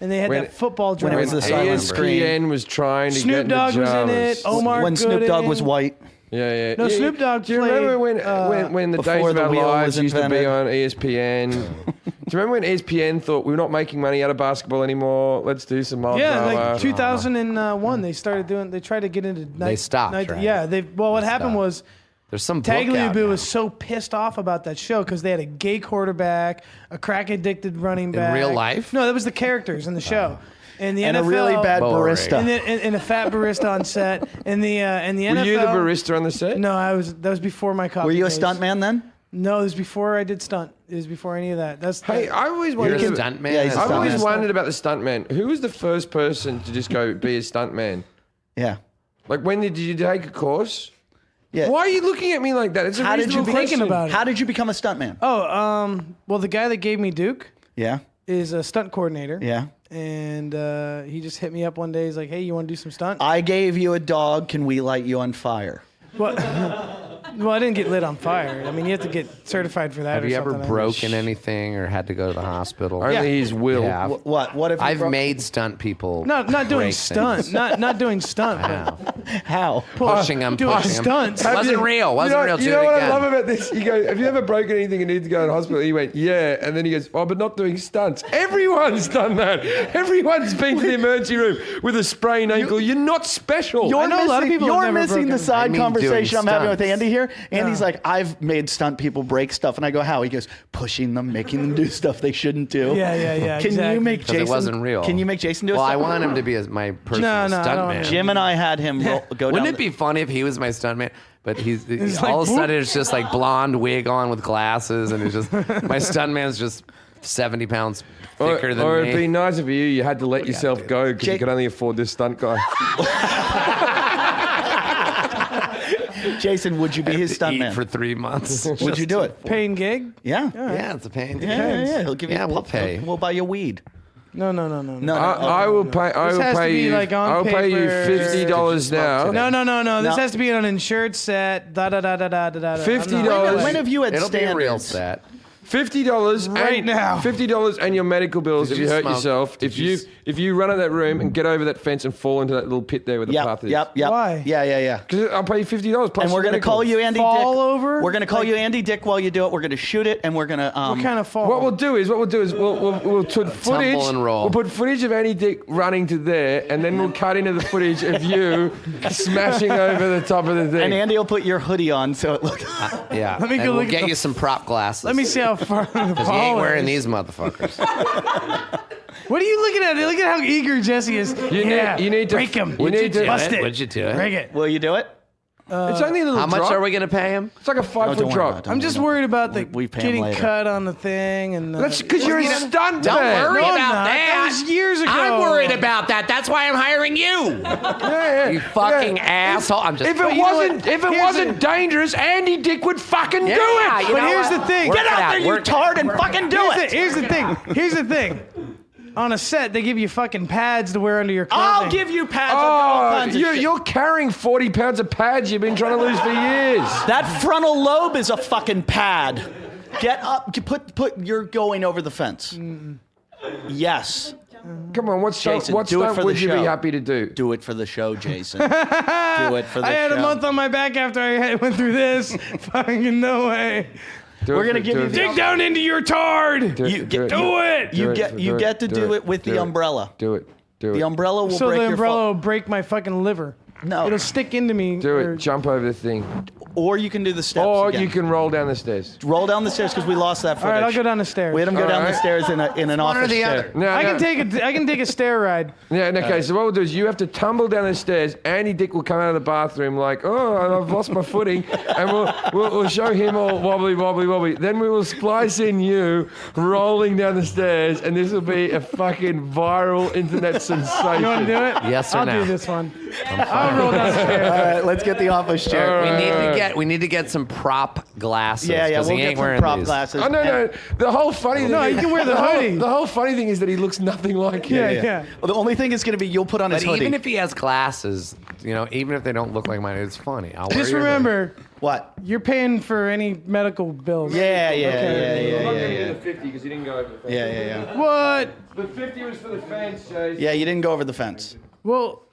S3: and they had
S2: When-
S3: that football
S1: when it
S3: drama.
S1: was the
S2: When
S1: silent screen.
S2: ESPN was trying to
S3: Snoop
S2: get into
S3: Dogg was in
S2: dramas.
S3: it. Omar
S1: When Snoop Dogg was
S3: Gooding.
S1: white.
S2: Yeah, yeah.
S3: No,
S2: Yeah,
S3: Snoop Dogg
S2: Do you remember
S3: played,
S2: when the
S1: Before
S2: Days of
S1: the
S2: Our
S1: wheel
S2: Lives
S1: was
S2: used to be
S1: invented.
S2: on ESPN? Do you remember when ESPN thought we're not making money out of basketball anymore? Let's do some more
S3: Yeah,
S2: drama.
S3: like 2001, they started doing. They tried to get into.
S5: They stopped, right?
S3: Yeah, what happened
S5: stopped.
S3: was
S5: There's some book out
S3: Tagliabue
S5: now.
S3: was so pissed off about that show because they had a gay quarterback, a crack addicted running back.
S5: real life?
S3: No, that was the characters in the show. And the
S1: And
S3: NFL,
S1: a really bad
S5: Boring.
S1: barista.
S3: and a fat barista on set. And the NFL.
S2: Were you the barista on the set?
S3: No, that was before my copy.
S1: Were you a
S3: days.
S1: stuntman then?
S3: No, it was before I did stunt. It was before any of that.
S2: Hey, I always
S5: You're a
S2: wondered.
S5: stuntman.
S1: Yeah, he's a
S2: I've always
S1: stuntman.
S2: wondered about the stuntman. Who was the first person to just go be a stuntman?
S1: Yeah.
S2: Like, when did you take a course?
S1: Yeah.
S2: Why are you looking at me like that? It's a
S1: How did you
S2: reasonable
S3: thinking
S2: question.
S3: about it?
S1: How did you become a stuntman?
S3: Oh, well, the guy that gave me Duke
S1: Yeah.
S3: is a stunt coordinator.
S1: Yeah.
S3: And he just hit me up one day. He's like, "Hey, you want to do some stunt?"
S1: I gave you a dog. Can we light you on fire?
S3: Well, well, I didn't get lit on fire. I mean, you have to get certified for that.
S5: Have
S3: or
S5: you ever
S3: something.
S5: broken anything or had to go to the hospital?
S2: Only his will.
S5: Yeah,
S1: What? What if you
S5: I've
S1: broke-
S5: made stunt people.
S3: Not doing
S5: break
S3: stunt.
S5: things.
S3: Not doing stunt. but
S1: How?
S5: Pushing them,
S3: doing
S5: pushing them.
S3: stunts.
S5: It wasn't real. Wasn't real.
S2: You
S5: Do
S2: know
S5: it
S2: what
S5: again.
S2: I love about this? You go, have you ever broken anything and need to go to hospital? He went, yeah. And then he goes, oh, but not doing stunts. Everyone's done that. Everyone's been to the emergency room with a sprained ankle. You're not special.
S1: You're
S3: I know a lot of
S1: missing,
S3: people have
S1: you're
S3: never
S1: missing the
S3: broken-
S1: side
S5: I mean,
S1: conversation
S5: doing
S1: I'm having with
S5: stunts.
S1: Andy here. there? Andy's like, I've made stunt people break stuff. And I go, how? He goes, pushing them, making them do stuff they shouldn't do.
S3: Yeah,
S1: Can
S3: exactly.
S1: you make
S5: 'Cause
S1: Jason?
S5: it wasn't real.
S1: Can you make Jason do a
S5: Well, I
S1: stunt?
S5: want him to be my personal
S3: I don't
S5: stuntman.
S3: want
S1: Jim and I had him go down.
S5: Wouldn't it be funny if he was my stuntman? But he's
S3: It's
S5: all
S3: like,
S5: of a sudden it's just like blonde wig on with glasses, and it's just my stuntman's just 70 pounds thicker than
S2: or
S5: me.
S2: it'd be nice if you had to let yourself go because you
S1: Jake-
S2: could only afford this stunt guy.
S1: Jason, would you be his
S5: Eat
S1: stuntman?
S5: for 3 months.
S1: Would you do it?
S3: Paying gig?
S1: Yeah.
S5: Yeah, it's a pain.
S1: Yeah. He'll give you.
S5: Yeah, we'll
S1: pop-
S5: pay.
S1: We'll buy you weed.
S3: No.
S1: No,
S2: I will pay. I
S3: This
S2: will
S3: has to
S2: pay
S3: be
S2: you.
S3: like on
S2: I'll pay you
S3: paper.
S2: $50 now.
S3: No. This
S1: No.
S3: has to be on an insured set. Da da da da da da da.
S2: $50.
S1: When have you had
S5: It'll be a real
S1: standards?
S5: set.
S2: $50
S3: Right now.
S2: $50 and your medical bills if
S5: Did
S2: you
S5: you
S2: hurt
S5: smoke?
S2: yourself.
S5: Did
S2: If you run out of that room and get over that fence and fall into that little pit there where the path is.
S1: Yep.
S3: Why?
S1: Yeah.
S2: Because I'll pay you $50 plus.
S1: And we're
S2: your
S1: gonna call
S2: medical.
S1: you Andy
S3: Fall
S1: Dick.
S3: over?
S1: We're gonna call you Andy Dick while you do it. We're gonna shoot it, and we're gonna.
S3: What kind of fall?
S2: What we'll do is we'll put footage.
S5: and roll.
S2: We'll put footage of Andy Dick running to there, and then we'll cut into the footage of you smashing over the top of the thing.
S1: And Andy will put your hoodie on so it looks.
S5: Yeah.
S3: Let me
S5: and
S3: go
S5: we'll
S3: look at
S5: get
S3: the-
S5: you some prop glasses.
S3: Let me see how far the
S5: Because you
S3: fall
S5: ain't wearing
S3: is.
S5: these motherfuckers.
S3: What are you looking at? Look at how eager Jesse is.
S2: You need to
S3: break him.
S2: You need to.
S3: Bust it.
S5: Would you do it?
S3: Break it.
S1: Will you do it?
S2: It's only a little
S5: How much
S2: drop.
S5: are we going to pay him?
S2: It's like a 5
S1: don't
S2: foot
S1: worry
S2: drop.
S1: about it.
S3: I'm just worried about the
S1: We pay him
S3: getting
S1: later.
S3: cut on the thing and.
S2: That's because you're a stunt
S5: Don't
S2: man.
S5: worry
S3: No, I'm
S5: about
S3: not. That was years ago.
S5: I'm worried about that. That's why I'm hiring you.
S2: Yeah.
S5: You fucking asshole. I'm just.
S2: If it wasn't dangerous, Andy Dick would fucking do it.
S5: you
S3: But
S5: know
S3: here's
S5: what?
S3: the thing.
S5: Work
S1: Get
S5: it
S1: out
S5: out.
S1: there, you
S5: Work it
S1: tard, and fucking do it.
S3: Here's the thing. Here's the thing. On a set, they give you fucking pads to wear under your clothing.
S1: I'll give you pads. I've got all
S2: Oh,
S1: kinds of shit.
S2: you're carrying 40 pounds of pads you've been trying to lose for years.
S1: That frontal lobe is a fucking pad. Get up. You're going over the fence. Yes.
S2: Come on, what
S1: Jason,
S2: stunt
S1: do it for the
S2: would you be
S1: show.
S2: happy to do?
S1: Do it for the show, Jason. Do it for the
S3: I had
S1: show.
S3: a month on my back after I went through this. Fucking no way.
S1: We're gonna give you the-
S3: Dig down into your tard.
S1: You get-
S3: Do it.
S1: You get to do it with the umbrella.
S2: Do it. Do
S1: The
S2: it.
S1: umbrella will
S3: So
S1: break
S3: the
S1: your
S3: umbrella
S1: fall.
S3: will break my fucking liver.
S1: No.
S3: It'll stick into me.
S2: Do
S3: or-
S2: it. Jump over the thing.
S1: Or you can do the steps
S2: Or
S1: again.
S2: you can roll down the stairs.
S1: roll down the stairs because we lost that
S3: All
S1: footage.
S3: right, I'll go down the stairs.
S1: We had him go
S2: All
S1: down the
S2: right.
S1: stairs in an
S5: One or
S1: office
S5: the
S1: chair.
S5: other.
S2: No,
S3: I
S2: no.
S3: can take a stair ride.
S2: Yeah, okay, so what we'll do is you have to tumble down the stairs. Andy Dick will come out of the bathroom like, oh, I've lost my footing. And we'll show him all wobbly. Then we will splice in you rolling down the stairs, and this will be a fucking viral internet sensation.
S3: You want to do it?
S5: Yes or
S3: I'll
S5: no?
S3: do this one. I'll roll down the stairs.
S1: All right, let's get the office chair.
S5: We need to get some prop glasses.
S1: Yeah,
S5: 'cause
S1: we'll
S5: he
S1: get
S5: ain't
S1: some
S5: wearing
S1: prop
S5: these.
S1: glasses.
S2: Oh, no. The whole funny thing
S3: No,
S2: is,
S3: you can wear the hoodie.
S2: The whole funny thing is that he looks nothing like him.
S3: Yeah.
S1: Well, the only thing is going to be you'll put on his
S5: But
S1: hoodie.
S5: even if he has glasses, even if they don't look like mine, it's funny. I'll
S3: Just
S5: wear your
S3: remember,
S1: what?
S3: you're paying for any medical bills.
S1: Yeah.
S2: The 50 because he didn't go over the fence.
S1: Yeah.
S3: What?
S2: The 50 was for the fence, Chase.
S1: Yeah, you didn't go over the fence.
S3: Well,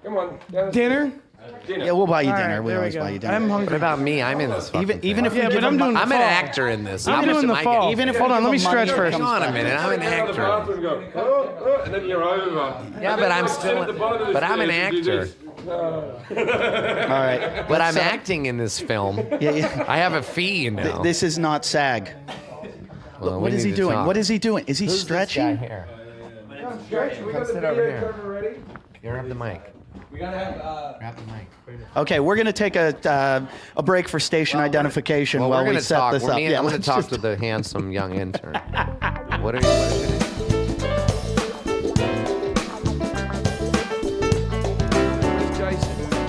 S2: Come on. down the
S3: dinner?
S1: Yeah, we'll buy you
S3: All
S1: dinner.
S3: right,
S1: we
S3: there
S1: always
S3: we go.
S1: buy you dinner.
S3: I'm
S5: What
S3: hungry.
S5: about me? I'm in this fucking
S1: even if
S5: thing.
S1: we
S3: Yeah,
S1: give
S3: but I'm
S1: him
S3: doing the
S5: I'm an
S3: fall.
S5: actor in this.
S3: I'm
S5: How much
S3: doing the
S5: am I
S3: fall.
S5: getting?
S1: Even if
S3: Hold
S1: we
S3: on,
S1: give
S3: let me
S1: him
S3: stretch
S1: money,
S3: first.
S1: it
S5: Hang
S1: comes
S5: on a
S1: back.
S5: minute. I'm an actor.
S2: and then you're over.
S5: Yeah, but I'm still. But I'm an actor.
S1: All right.
S5: But I'm acting in this film.
S1: Yeah.
S5: I have a fee, you know.
S1: This is not SAG.
S5: Well, we
S1: What is
S5: need
S1: he
S5: to
S1: doing?
S5: talk.
S1: What is he doing? Is he
S5: Who's
S1: stretching?
S5: This guy here?
S2: We got
S5: sit
S2: the
S5: over
S2: video
S5: here.
S2: cover ready.
S5: Grab the mic.
S2: We gotta have.
S5: Grab the mic.
S1: Okay, we're going to take a break for station identification
S5: Well,
S1: while
S5: we're
S1: we
S5: going to
S1: set
S5: talk.
S1: this up.
S5: I'm going to
S1: let's
S5: talk
S1: just-
S5: to the handsome young intern. What are you doing?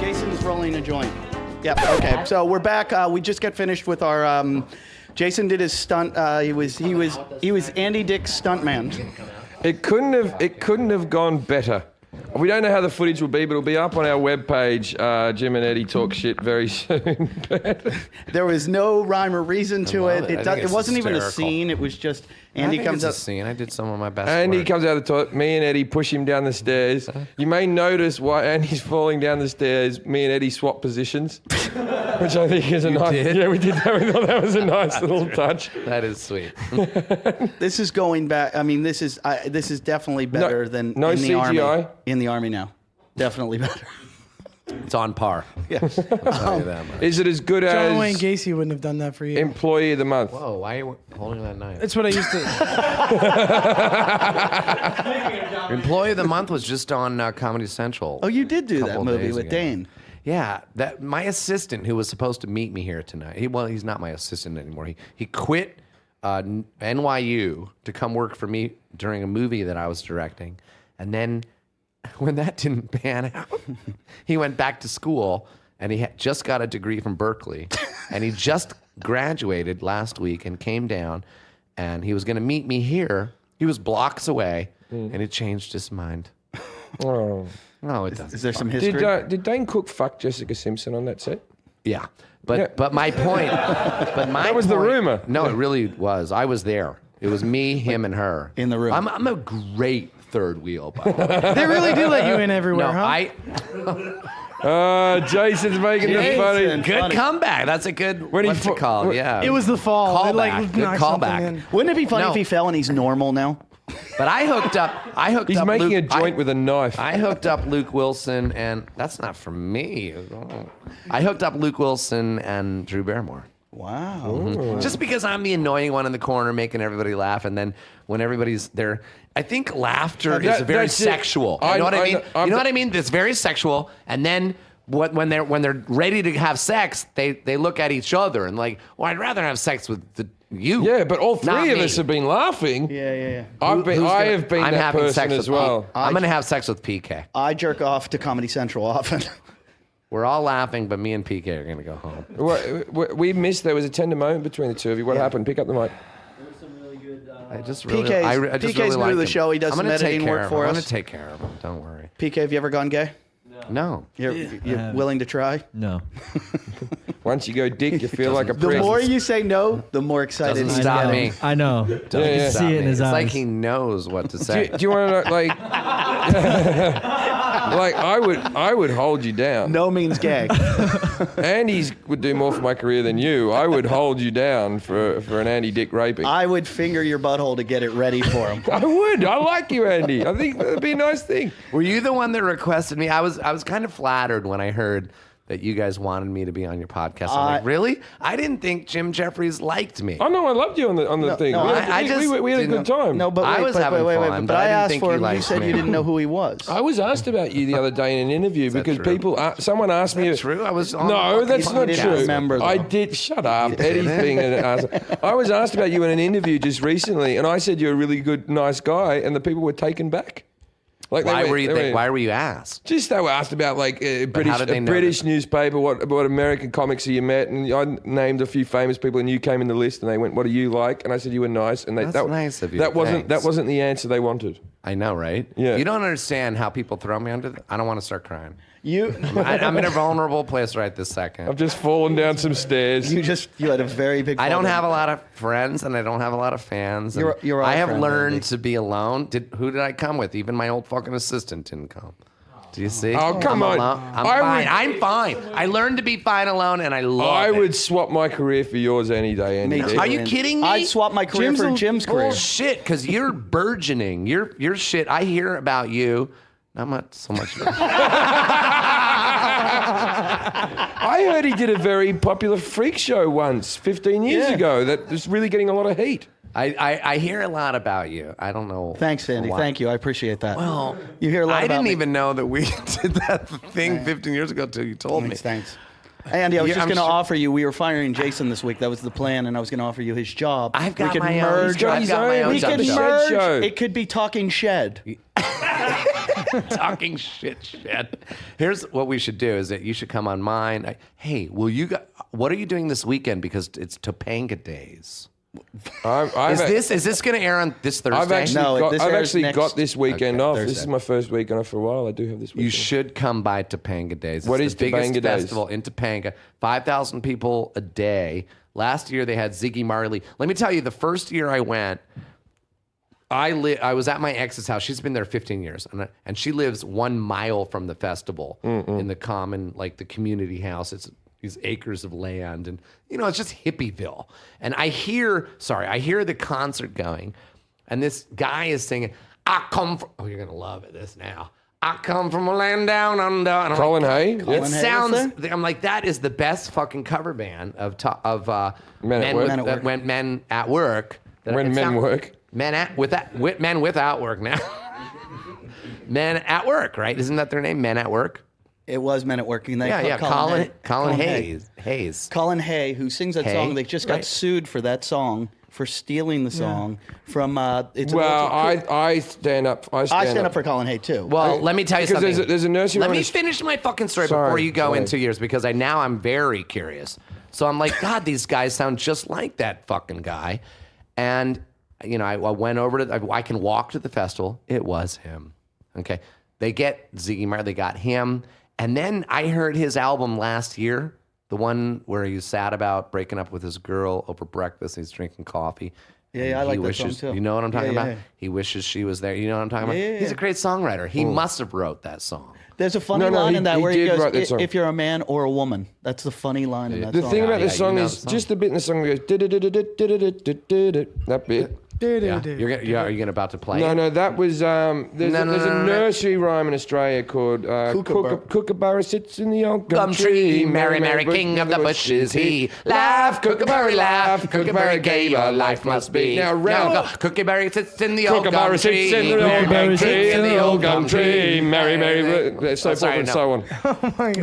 S1: Jason's rolling a joint. Yep. Okay. So we're back. We just got finished with our. Jason did his stunt. He was Andy Dick's stuntman.
S2: It couldn't have gone better. We don't know how the footage will be, but it'll be up on our webpage. Jim and Eddie talk shit very soon.
S1: There was no rhyme or reason to
S5: love
S1: it.
S5: it. I
S1: It,
S5: think
S1: it
S5: it's
S1: wasn't even a
S5: hysterical.
S1: scene. It was just
S5: I
S1: Andy
S5: think
S1: comes
S5: it's
S1: up.
S5: a scene. I did some of my best
S2: Andy
S5: work.
S2: comes out of the toilet. Me and Eddie push him down the stairs. You may notice while Andy's falling down the stairs, me and Eddie swap positions, which I think is a nice.
S5: did?
S2: Yeah, we did that. We thought that was a nice little touch.
S5: That is sweet.
S1: This is going back. I mean, this is definitely better than
S2: no
S1: in the
S2: CGI?
S1: army. In the army now, definitely better.
S5: It's on par.
S1: Yeah.
S5: I'll tell you that much.
S2: Is it as good
S3: John Wayne
S2: as
S3: Gacy wouldn't have done that for you.
S2: Employee of the Month?
S5: Whoa, why are you holding that knife?
S3: That's what I used to.
S5: Employee of the Month was just on Comedy Central.
S1: Oh, you did do that
S5: Couple
S1: movie
S5: days
S1: with
S5: ago.
S1: Dane.
S5: Yeah, that my assistant who was supposed to meet me here tonight. He's not my assistant anymore. He quit NYU to come work for me during a movie that I was directing, and then when that didn't pan out, he went back to school and he had just got a degree from Berkeley, and he just graduated last week and came down, and he was going to meet me here. He was blocks away, and he changed his mind.
S2: Oh.
S5: No, it doesn't.
S1: Is there some history?
S2: Did Dane Cook fuck Jessica Simpson on that set?
S5: Yeah, but
S2: Yeah.
S5: but my point. That
S2: was the rumor.
S5: No, it really was. I was there. It was me, him, and her
S1: In the room.
S5: I'm a great third wheel. By the way.
S3: They really do let you in everywhere,
S5: No,
S3: huh?
S2: Jason's making it
S1: Jason.
S2: funny.
S5: good
S1: Funny.
S5: comeback. That's a good.
S2: When he
S5: what's
S2: fo-
S5: it called?
S2: when-
S5: Yeah,
S3: It was the fall.
S5: Callback.
S3: It, like,
S5: Good
S3: knocked something
S5: callback.
S3: in.
S1: Wouldn't it be funny
S5: No.
S1: if he fell and he's normal now?
S5: But I hooked up.
S2: He's
S5: up
S2: making
S5: Luke,
S2: a joint with a knife.
S5: I hooked up Luke Wilson, and that's not for me. I hooked up Luke Wilson and Drew Barrymore.
S1: Wow.
S5: Just because I'm the annoying one in the corner making everybody laugh, and then when everybody's there, I think laughter is very
S2: that's it.
S5: sexual. You know what I mean? You know what I mean? It's very sexual, and then when they're ready to have sex, they look at each other and like, well, I'd rather have sex with you.
S2: Yeah, but all
S5: not
S2: three of
S5: me.
S2: us have been laughing.
S1: Yeah.
S2: I have been
S5: I'm
S2: that
S5: having
S2: person
S5: sex
S2: as
S5: with
S2: well.
S5: I'm gonna have sex with PK.
S1: I jerk off to Comedy Central often.
S5: We're all laughing, but me and PK are gonna go home.
S2: We missed. There was a tender moment between the two of you. What happened? Pick up the mic.
S5: I just really,
S1: PK's
S5: I just
S1: PK's
S5: really
S1: new
S5: like
S1: to the
S5: him.
S1: show. He does
S5: I'm
S1: some
S5: gonna take
S1: editing
S5: care
S1: work
S5: of
S1: for
S5: him. I'm
S1: us.
S5: gonna take care of him. Don't worry.
S1: PK, have you ever gone gay?
S5: No.
S1: You're willing to try?
S7: No.
S2: Once you go dick, you feel like a
S1: The
S2: prick.
S1: more you say no, the more excited
S5: Doesn't
S1: he's
S5: stop
S1: getting.
S5: me.
S7: I know. I
S2: yeah.
S7: can
S5: Stop
S7: see it in
S5: me.
S7: his
S5: it's
S7: eyes.
S5: like he knows what to say.
S2: Do you want to know, like, like I would hold you down.
S1: No means gay.
S2: Andy would do more for my career than you. I would hold you down for an Andy Dick raping.
S1: I would finger your butthole to get it ready for him.
S2: I would. I like you, Andy. I think that'd be a nice thing.
S5: Were you the one that requested me? I was kind of flattered when I heard that you guys wanted me to be on your podcast. I'm like, really? I didn't think Jim Jeffries liked me.
S2: I know I loved you on the thing.
S1: no,
S2: we had,
S5: I just
S2: we had a good
S5: didn't-
S2: time.
S1: No, but
S5: I
S1: wait,
S5: was
S1: but
S5: having
S1: wait,
S5: fun,
S1: but
S5: but I
S1: I
S5: didn't
S1: asked
S5: think
S1: for
S5: you
S1: him. You
S5: liked
S1: said
S5: me.
S1: you didn't know who he was.
S2: I was asked about you the other day in an interview because
S5: true?
S2: people, someone asked me.
S5: True? I was on
S2: No,
S5: the
S2: that's
S5: fucking
S2: not
S1: didn't
S2: true.
S1: remember, though.
S2: I did. Shut up. Eddie's being an ass. I was asked about you in an interview just recently, and I said you're a really good, nice guy, and the people were taken back. Like
S5: Why
S2: they
S5: were you?
S2: they
S5: Why were you asked?
S2: Just they were asked about like
S5: how
S2: British
S5: did they know
S2: British
S5: that?
S2: newspaper, what American comics have you met, and I named a few famous people, and you came in the list, and they went, "What do you like?" And I said you were nice, and
S5: That's nice of you.
S2: That wasn't
S5: Thanks.
S2: the answer they wanted.
S5: I know, right?
S2: Yeah.
S5: You don't understand how people throw me under. I don't want to start crying.
S1: You
S5: I'm in a vulnerable place right this second.
S2: I've just fallen down some stairs.
S1: you had a very big.
S5: I don't
S1: fall.
S5: have a lot of friends and I don't have a lot of fans. and
S1: You're our
S5: I have
S1: friend,
S5: learned
S1: Andy.
S5: to be alone. Who did I come with? Even my old fucking assistant didn't come. Do you see?
S2: Oh, come
S5: I'm
S2: on.
S5: alone. I'm
S2: I
S5: fine.
S2: would-
S5: I'm fine. I learned to be fine alone and I love
S2: I
S5: it.
S2: would swap my career for yours any day, Andy.
S1: Me too.
S5: Are you kidding me?
S1: I'd swap my career for Jim's career.
S5: Bullshit, because you're burgeoning. You're shit. I hear about you. Not much, so much.
S2: I heard he did a very popular freak show once, 15 years
S1: Yeah.
S2: ago, that was really getting a lot of heat.
S5: I hear a lot about you. I don't know.
S1: Thanks, Andy.
S5: why.
S1: Thank you. I appreciate that.
S5: Well,
S1: you hear a lot
S5: I
S1: about
S5: didn't
S1: me.
S5: even know that we did that thing 15 years ago until you told me.
S1: Thanks. Andy, I was
S5: Yeah,
S1: just
S5: I'm
S1: going to
S5: sure-
S1: offer you. We were firing Jason this week. That was the plan, and I was going to offer you his job.
S5: I've got
S1: we could
S5: my own-
S1: merge.
S5: he's got
S2: his
S5: my
S2: own
S5: own
S1: we
S5: job
S1: could
S5: show.
S1: merge.
S2: Show.
S1: It could be Talking Shed.
S5: Talking shit. Here's what we should do: is that you should come on mine. Hey, what are you doing this weekend? Because it's Topanga Days. Is this going to air on this Thursday?
S2: I've actually,
S1: No, this airs next-
S2: got this weekend
S5: Okay,
S2: off.
S1: Thursday.
S2: This is my first weekend off for a while. I do have this weekend.
S5: You should come by Topanga Days. It's
S2: What
S5: the
S2: is
S5: biggest
S2: Topanga Days?
S5: festival in Topanga. 5,000 people a day. Last year they had Ziggy Marley. Let me tell you, the first year I went, I was at my ex's house. She's been there 15 years, and she lives 1 mile from the festival in the common, like the community house. It's these acres of land, and it's just hippieville. And I hear the concert going, and this guy is singing, "I come from." Oh, you're gonna love this now. I come from a land down under. And I'm
S2: Colin Hay.
S5: It
S1: Colin Hay was
S5: sounds.
S1: there?
S5: I'm like, that is the best fucking cover band of
S2: Men at Work.
S1: Men at Work.
S5: When men at work.
S2: When men work.
S5: Men without work now. Men at work, right? Isn't that their name? Men at Work.
S1: It was Men at Work. And they
S5: Yeah,
S1: called
S5: yeah.
S1: Hay.
S5: Colin
S1: Hay.
S5: Hayes.
S1: Colin Hay, who sings that
S5: Hay,
S1: song. They just got
S5: right.
S1: sued for that song, for stealing the song from. It's
S2: Well, I stand up. I
S1: stand up for Colin Hay too.
S5: Well, let me tell you
S2: Because
S5: something.
S2: there's a nursery
S5: Let
S2: rhyme
S5: me
S2: in-
S5: finish my fucking story
S2: Sorry,
S5: before you go
S2: sorry.
S5: in 2 years, because now I'm very curious. So I'm like, God, these guys sound just like that fucking guy. And, I went over to, I can walk to the festival. It was him. Okay. They get Ziggy Marley, they got him. And then I heard his album last year, the one where he was sad about breaking up with his girl over breakfast. He's drinking coffee.
S1: Yeah,
S5: And
S1: I like
S5: he
S1: that song,
S5: wishes,
S1: too.
S5: You know what I'm talking
S1: Yeah,
S5: about?
S1: yeah.
S5: He wishes she was there. You know what I'm talking about?
S1: Yeah, yeah,
S5: He's a
S1: yeah.
S5: great songwriter. He must have wrote that song.
S1: There's a funny
S2: No,
S1: line
S2: he-
S1: in that
S2: he
S1: where he
S2: did write that
S1: goes,
S2: song.
S1: "If you're a man or a woman." That's the funny line in that
S2: The
S1: song.
S2: thing about
S5: yeah,
S2: the song
S5: you know
S2: is
S5: the song.
S2: just the bit in the song that goes that bit.
S5: Yeah. You're about to play it?
S2: No, that was there's a
S5: no.
S2: nursery rhyme in Australia called Kookaburra sits in the old
S5: Gum tree, Mary, Mary, king of the bushes, he. Laugh, Kookaburra, laugh, Kookaburra, gay your life must be.
S2: Now round
S5: go. Kookaburra sits in the old
S2: Kookaburra
S5: gum
S2: sits
S5: tree.
S2: in the old gum tree, in the old gum tree.
S5: Mary,
S2: Mary, so forth and so on.
S5: No,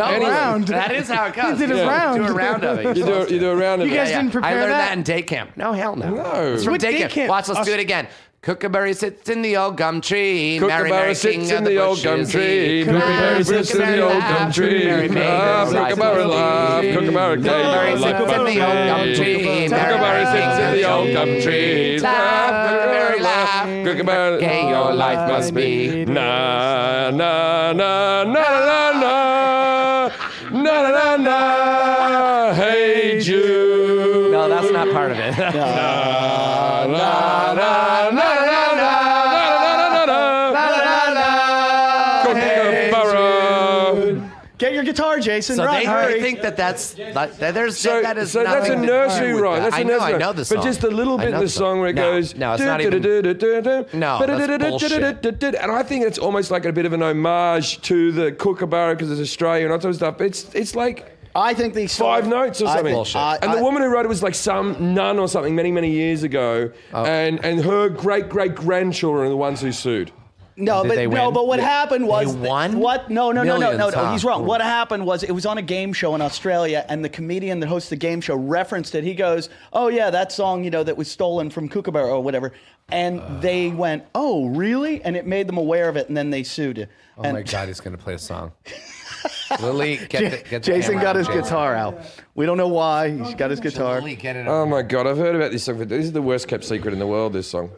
S2: Anyway.
S3: round.
S5: That is how it goes.
S3: You did a round.
S5: Do a round of it.
S2: You do a round of
S3: You
S2: it.
S3: guys didn't prepare
S5: I learned
S3: that?
S5: that in day camp. No, hell no.
S2: No.
S5: It's from
S3: What
S5: day
S3: day
S5: camp.
S3: camp?
S5: Watch, let's do it again. Kookaburra sits in the old gum tree. Mary,
S2: Kookaburra
S5: Mary,
S2: sits
S5: king
S2: in
S5: of
S2: the old gum
S5: bushes,
S2: tree.
S5: he.
S2: Kookaburra sits in the old gum tree.
S5: Mary, Mary,
S2: Laugh,
S5: life
S2: Kookaburra,
S5: must
S2: laugh,
S5: be.
S2: Kookaburra, gay
S5: Kookaburra
S2: your
S5: sits
S2: life
S5: in the old gum
S2: must
S5: tree.
S2: be.
S5: Mary,
S2: Kookaburra sits in the old gum tree.
S5: Laugh, Kookaburra, laugh.
S2: Kookaburra,
S5: Gay your life must be.
S2: Na na na na na na na na na. Hey Jude.
S5: No, that's not part of it.
S2: Na na na na na na na. Kookaburra.
S1: Get your guitar, Jason.
S5: So
S1: Run,
S5: they
S1: hurry.
S5: think that's there's
S2: So,
S5: that is
S2: so that's a
S5: nothing to
S2: nursery
S5: do with
S2: rhyme.
S5: that.
S2: That's a nursery
S5: I
S2: rhyme.
S5: know the song.
S2: But just a little
S5: I
S2: bit
S5: know
S2: in the
S5: the
S2: song where it
S5: No,
S2: goes.
S5: no, it's not even- No, that's bullshit.
S2: And I think it's almost like a bit of an homage to the Kookaburra because it's Australian and all that sort of stuff. It's like
S1: I think these
S2: 5 notes or
S1: I
S2: something.
S1: think-
S2: And the woman who wrote it was like some nun or something many, many years ago. And her great-great-grandchildren are the ones who sued.
S1: No,
S5: Did
S1: but
S5: they
S1: no,
S5: win?
S1: but what happened was
S5: They won?
S1: What? No.
S5: Millions, huh?
S1: He's wrong. What happened was it was on a game show in Australia, and the comedian that hosts the game show referenced it. He goes, "Oh yeah, that song, that was stolen from Kookaburra or whatever," and they went, "Oh really?" And it made them aware of it, and then they sued it.
S5: Oh my God, he's gonna play a song. Lily, get the
S1: Jason
S5: camera
S1: got his
S5: on, Jason.
S1: guitar out. We don't know why. He's got his guitar.
S5: Lily, get it
S2: Oh
S5: on.
S2: my God, I've heard about this song. This is the worst kept secret in the world, this song.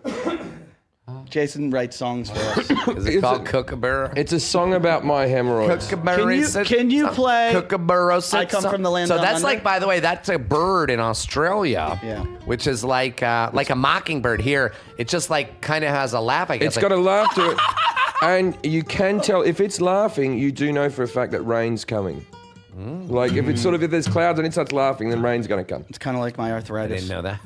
S1: Jason writes songs for us.
S5: Is it called Kookaburra?
S2: It's a song about my hemorrhoids.
S5: Kookaburra.
S1: Can you play
S5: Kookaburra?
S1: I Come From the Land
S5: So
S1: Down
S5: that's
S1: Under?
S5: like, by the way, that's a bird in Australia.
S1: Yeah.
S5: Which is like a mockingbird here. It just like kind of has a laugh. I guess.
S2: It's got a laugh to it. And you can tell, if it's laughing, you do know for a fact that rain's coming. Like, if it's if there's clouds and it starts laughing, then rain's going to come.
S1: It's kind of like my
S5: I
S1: arthritis.
S5: didn't know that.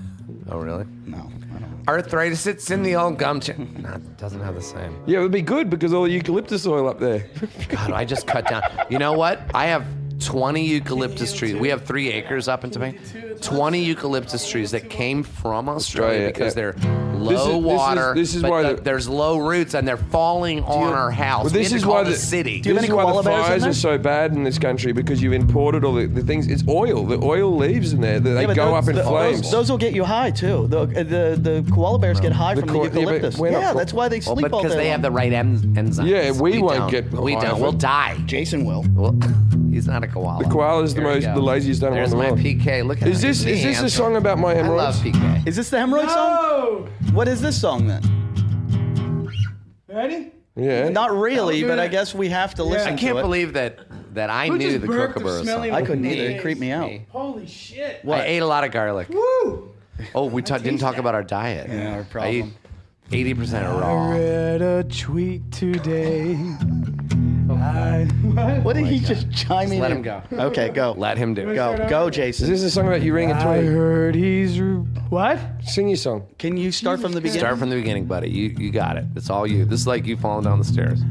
S5: Oh really?
S1: No, I don't.
S5: Arthritis sits in the old gum tree. No, it doesn't have the same.
S2: Yeah, it would be good because all the eucalyptus oil up there.
S5: God, I just cut down. You know what? I have 20 eucalyptus trees. We have 3 acres up in Topanga. 20 eucalyptus trees that came from Australia
S2: Australia,
S5: because
S2: yeah.
S5: they're low water.
S2: This is
S5: but
S2: why
S5: there's low roots and they're falling on our house.
S2: Well,
S5: We
S2: this
S5: had to
S2: is
S5: call
S2: why
S5: the
S2: the
S5: city.
S1: Do you have
S2: This
S1: any
S2: is why
S1: koala
S2: the
S1: bears in
S2: fires
S1: there?
S2: are so bad in this country because you've imported all the things. It's oil. The oil leaves in there. They
S1: Yeah, but
S2: go up in
S1: those-
S2: flames.
S1: Those will get you high too. The koala bears get high from the
S2: yeah, but
S1: eucalyptus.
S2: we're not
S1: Yeah,
S2: ko-
S1: that's why they
S5: Well,
S1: sleep
S5: but
S1: all day
S5: because they
S1: long.
S5: have the right enzymes.
S2: Yeah, we won't
S5: don't.
S2: get
S5: We
S2: high
S5: don't.
S2: of
S5: We'll
S2: it.
S5: die.
S1: Jason will.
S5: Well, he's not a koala.
S2: The koala's the
S5: There we
S2: most-
S5: go.
S2: the laziest animal
S5: There's
S2: in the world.
S5: my PK. Look at
S2: Is
S5: him.
S2: this
S5: He's
S2: is this a
S5: answering.
S2: song about my
S5: I love
S2: hemorrhoids?
S5: PK.
S1: Is this the hemorrhoid song? What is this song then?
S3: Ready?
S2: Yeah.
S1: Not really,
S3: do
S1: but I
S3: that.
S1: guess we have to listen
S5: I
S1: to
S5: can't
S1: it.
S5: believe that I
S3: Who
S5: knew
S3: just
S5: the
S3: burped of
S5: Kookaburra
S3: smelly
S5: song.
S1: I couldn't either. It
S3: Me.
S1: creeped me out.
S3: Holy shit.
S1: What?
S5: I ate a lot of garlic.
S3: Woo!
S5: Oh, we didn't talk about our diet.
S1: Yeah, our
S5: I
S1: problem.
S5: eat 80%
S3: I
S5: raw.
S3: read a tweet today
S1: What did he just chime in?
S5: let him go.
S1: Okay, go.
S5: Let him do it.
S1: Go,
S2: Is
S1: Jason.
S2: this a song about you ring a
S3: I
S2: tweet?
S3: heard he's what?
S2: Sing your song.
S1: Can you start from the beginning?
S5: Start from the beginning, buddy. You got it. It's all you. This is like you falling down the stairs.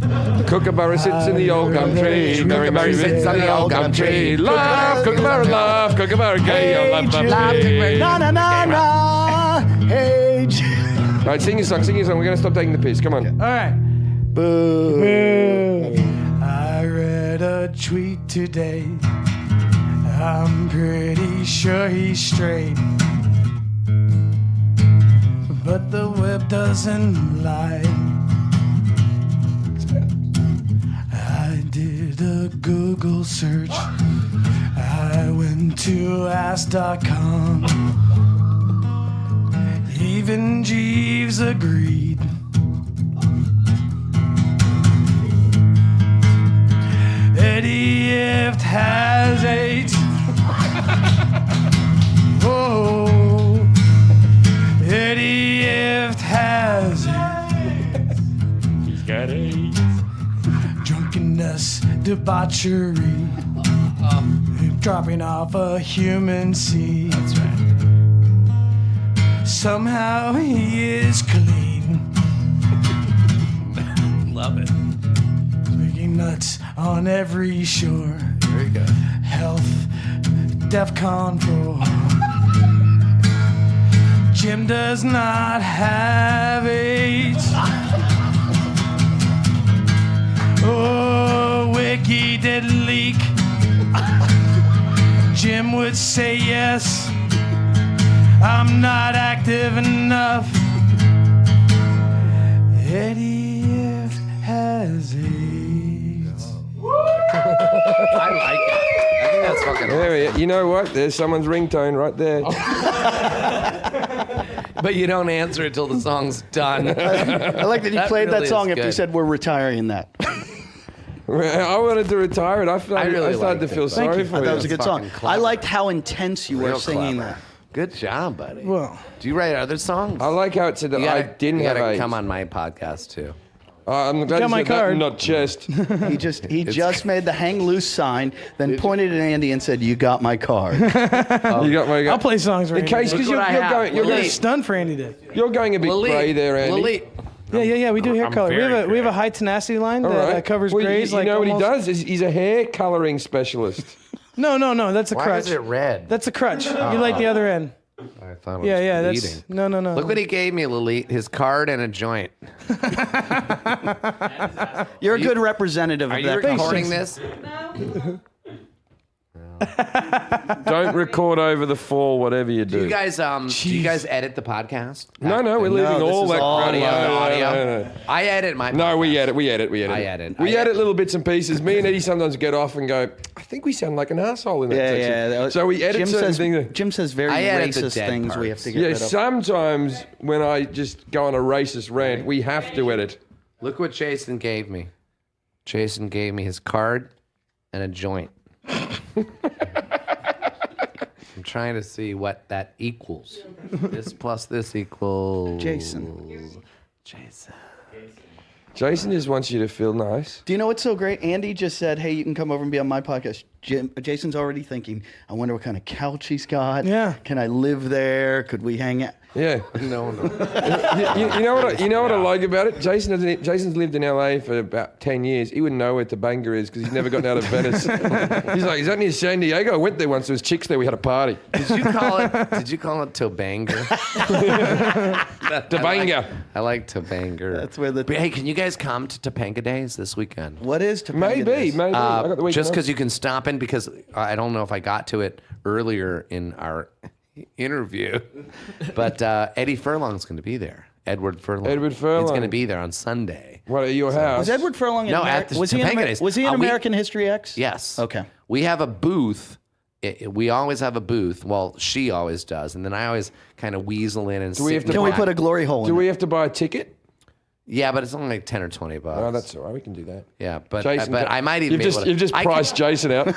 S2: Kookaburra sits in the old gum tree. Mary Mary sits on the old gum tree. Love, Kookaburra, love, Kookaburra, gay, love, love, love.
S1: Na na na na. Hey.
S2: All right, sing your song, sing your song. We're going to stop taking the piss. Come on.
S3: All right.
S1: Boo.
S3: I read a tweet today. I'm pretty sure he's straight. But the web doesn't lie. I did a Google search. I went to ask.com. Even Jeeves agreed. Eddie Ift has AIDS. Oh, Eddie Ift has AIDS. He's got AIDS. Drunkenness, debauchery, dropping off a human seed. That's right. Somehow he is clean.
S5: Love it.
S3: Making nuts on every shore.
S5: Very good.
S3: Health, DEFCON 4. Jim does not have AIDS. Oh, Wiki did leak. Jim would say yes. I'm not active enough. Eddie Ift has AIDS.
S5: I like it. I think that's fucking awesome.
S2: There you know what? There's someone's ringtone right there.
S5: But you don't answer it till the song's done.
S1: I like that you
S5: That
S1: played
S5: really
S1: that song
S5: is
S1: after you
S5: good.
S1: said we're retiring that.
S2: I wanted to retire it. I started
S5: really
S2: to
S5: liked
S2: feel
S5: it, though.
S2: sorry
S1: I
S2: for
S1: thought
S2: you.
S1: it was a good song.
S5: fucking clever.
S1: I liked how intense you were
S5: Real
S1: singing
S5: clever.
S1: that.
S5: Good job, buddy.
S3: Well,
S5: Do you write other songs?
S2: I like how it said that
S5: you
S2: I
S5: gotta,
S2: didn't
S5: you
S2: have
S5: gotta
S2: AIDS.
S5: come on my podcast too.
S2: I'm glad
S3: Got
S2: you
S3: my
S2: said that,
S3: card.
S2: not chest.
S1: He just made the hang loose sign, then pointed at Andy and said, "You got my card."
S2: You got my.
S3: I'll play songs right
S2: In case,
S3: now.
S2: because
S5: Look what I have.
S3: You're
S5: Lily.
S3: stunned for Andy Day.
S2: you're going a bit grey there, Andy.
S5: Lily.
S3: Yeah. We do hair
S5: I'm
S3: color. We
S5: very
S3: have a
S5: gray.
S3: high tenacity line
S2: All
S3: that
S2: right.
S3: covers
S2: Well,
S3: grays.
S2: you
S3: like
S2: know what he
S3: almost-
S2: does? He's a hair coloring specialist.
S3: No. That's a
S5: Why
S3: crutch.
S5: is it red?
S3: That's a crutch. You like the other end.
S5: I thought it was
S3: Yeah.
S5: bleeding.
S3: That's no.
S5: Look what he gave me, Lily. His card and a joint.
S1: You're a good representative
S5: Are
S1: of
S5: you
S1: that.
S5: recording this?
S2: Don't record over the fall, whatever you do.
S5: Do you guys edit the podcast?
S2: No, we're leaving
S1: this
S2: all
S1: is
S2: that
S1: all
S2: crap.
S5: audio.
S2: No.
S5: I edit my podcast.
S2: No, we edit.
S5: I edit.
S2: We edit little bits and pieces. Me and Eddie sometimes get off and go, I think we sound like an asshole in that section. So we edit certain things.
S1: Jim says very
S5: I edit the
S1: racist
S5: dead
S1: things we have
S5: parts.
S1: to get
S2: Yeah,
S1: rid of.
S2: sometimes when I just go on a racist rant, we have to edit.
S5: Look what Jason gave me. Jason gave me his card and a joint. I'm trying to see what that equals. This plus this equals...
S1: Jason.
S2: Jason just wants you to feel nice.
S1: Do you know what's so great? Andy just said, "Hey, you can come over and be on my podcast." Jason's already thinking, "I wonder what kind of couch he's got.
S3: Yeah.
S1: Can I live there? Could we hang out?"
S2: Yeah.
S5: No.
S2: You know what I like about it? Jason's lived in LA for about 10 years. He wouldn't know where Tobanga is because he's never gotten out of Venice. He's like, is that near San Diego? I went there once. There was chicks there. We had a party.
S5: Did you call it Tobanga?
S2: Tobanga.
S5: I like Tobanga.
S1: That's where the-
S5: Hey, can you guys come to Topanga Days this weekend?
S1: What is Topanga
S2: Maybe.
S1: Days?
S2: I got the weekend
S5: Just
S2: off.
S5: because you can stop in, because I don't know if I got to it earlier in our interview, but Eddie Furlong's going to be there. Edward Furlong. He's
S2: Furlong.
S5: going to be there on Sunday.
S2: What, at your house?
S1: Was Edward Furlong in
S5: No, at the
S1: was he in,
S5: Topanga Days.
S1: was he in
S5: We-
S1: American History X?
S5: Yes.
S1: Okay.
S5: We have a booth. We always have a booth. Well, she always does, and then I always kind of weasel in and.
S2: we have to
S1: Can we put a glory hole in
S2: Do
S1: it?
S2: we have to buy a ticket?
S5: Yeah, but it's only like $10 or $20.
S2: Oh, that's all right. We can do that.
S5: Yeah, but
S2: Jason,
S5: I might even.
S2: You've just priced Jason out.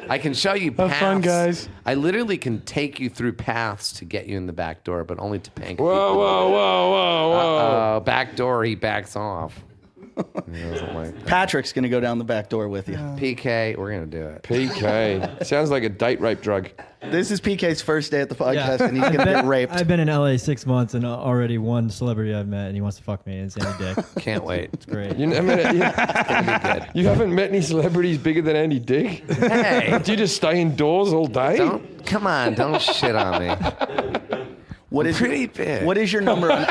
S5: I can show you
S3: Have
S5: paths.
S3: fun, guys.
S5: I literally can take you through paths to get you in the back door, but only to Topanga.
S2: Whoa.
S5: Back door, he backs off. He doesn't like that.
S1: Patrick's going to go down the back door with you.
S5: PK, we're gonna do it.
S2: PK. Sounds like a date rape drug.
S1: This is PK's first day at the podcast, and he's going to get raped.
S7: I've been in LA 6 months, and already one celebrity I've met, and he wants to fuck me. It's Andy Dick.
S5: Can't wait.
S7: It's great.
S2: You haven't met any celebrities bigger than Andy Dick?
S5: Hey,
S2: Do you just stay indoors all day?
S5: come on, don't shit on me.
S1: What is
S5: Pretty big.
S1: What is your number?
S2: Yeah,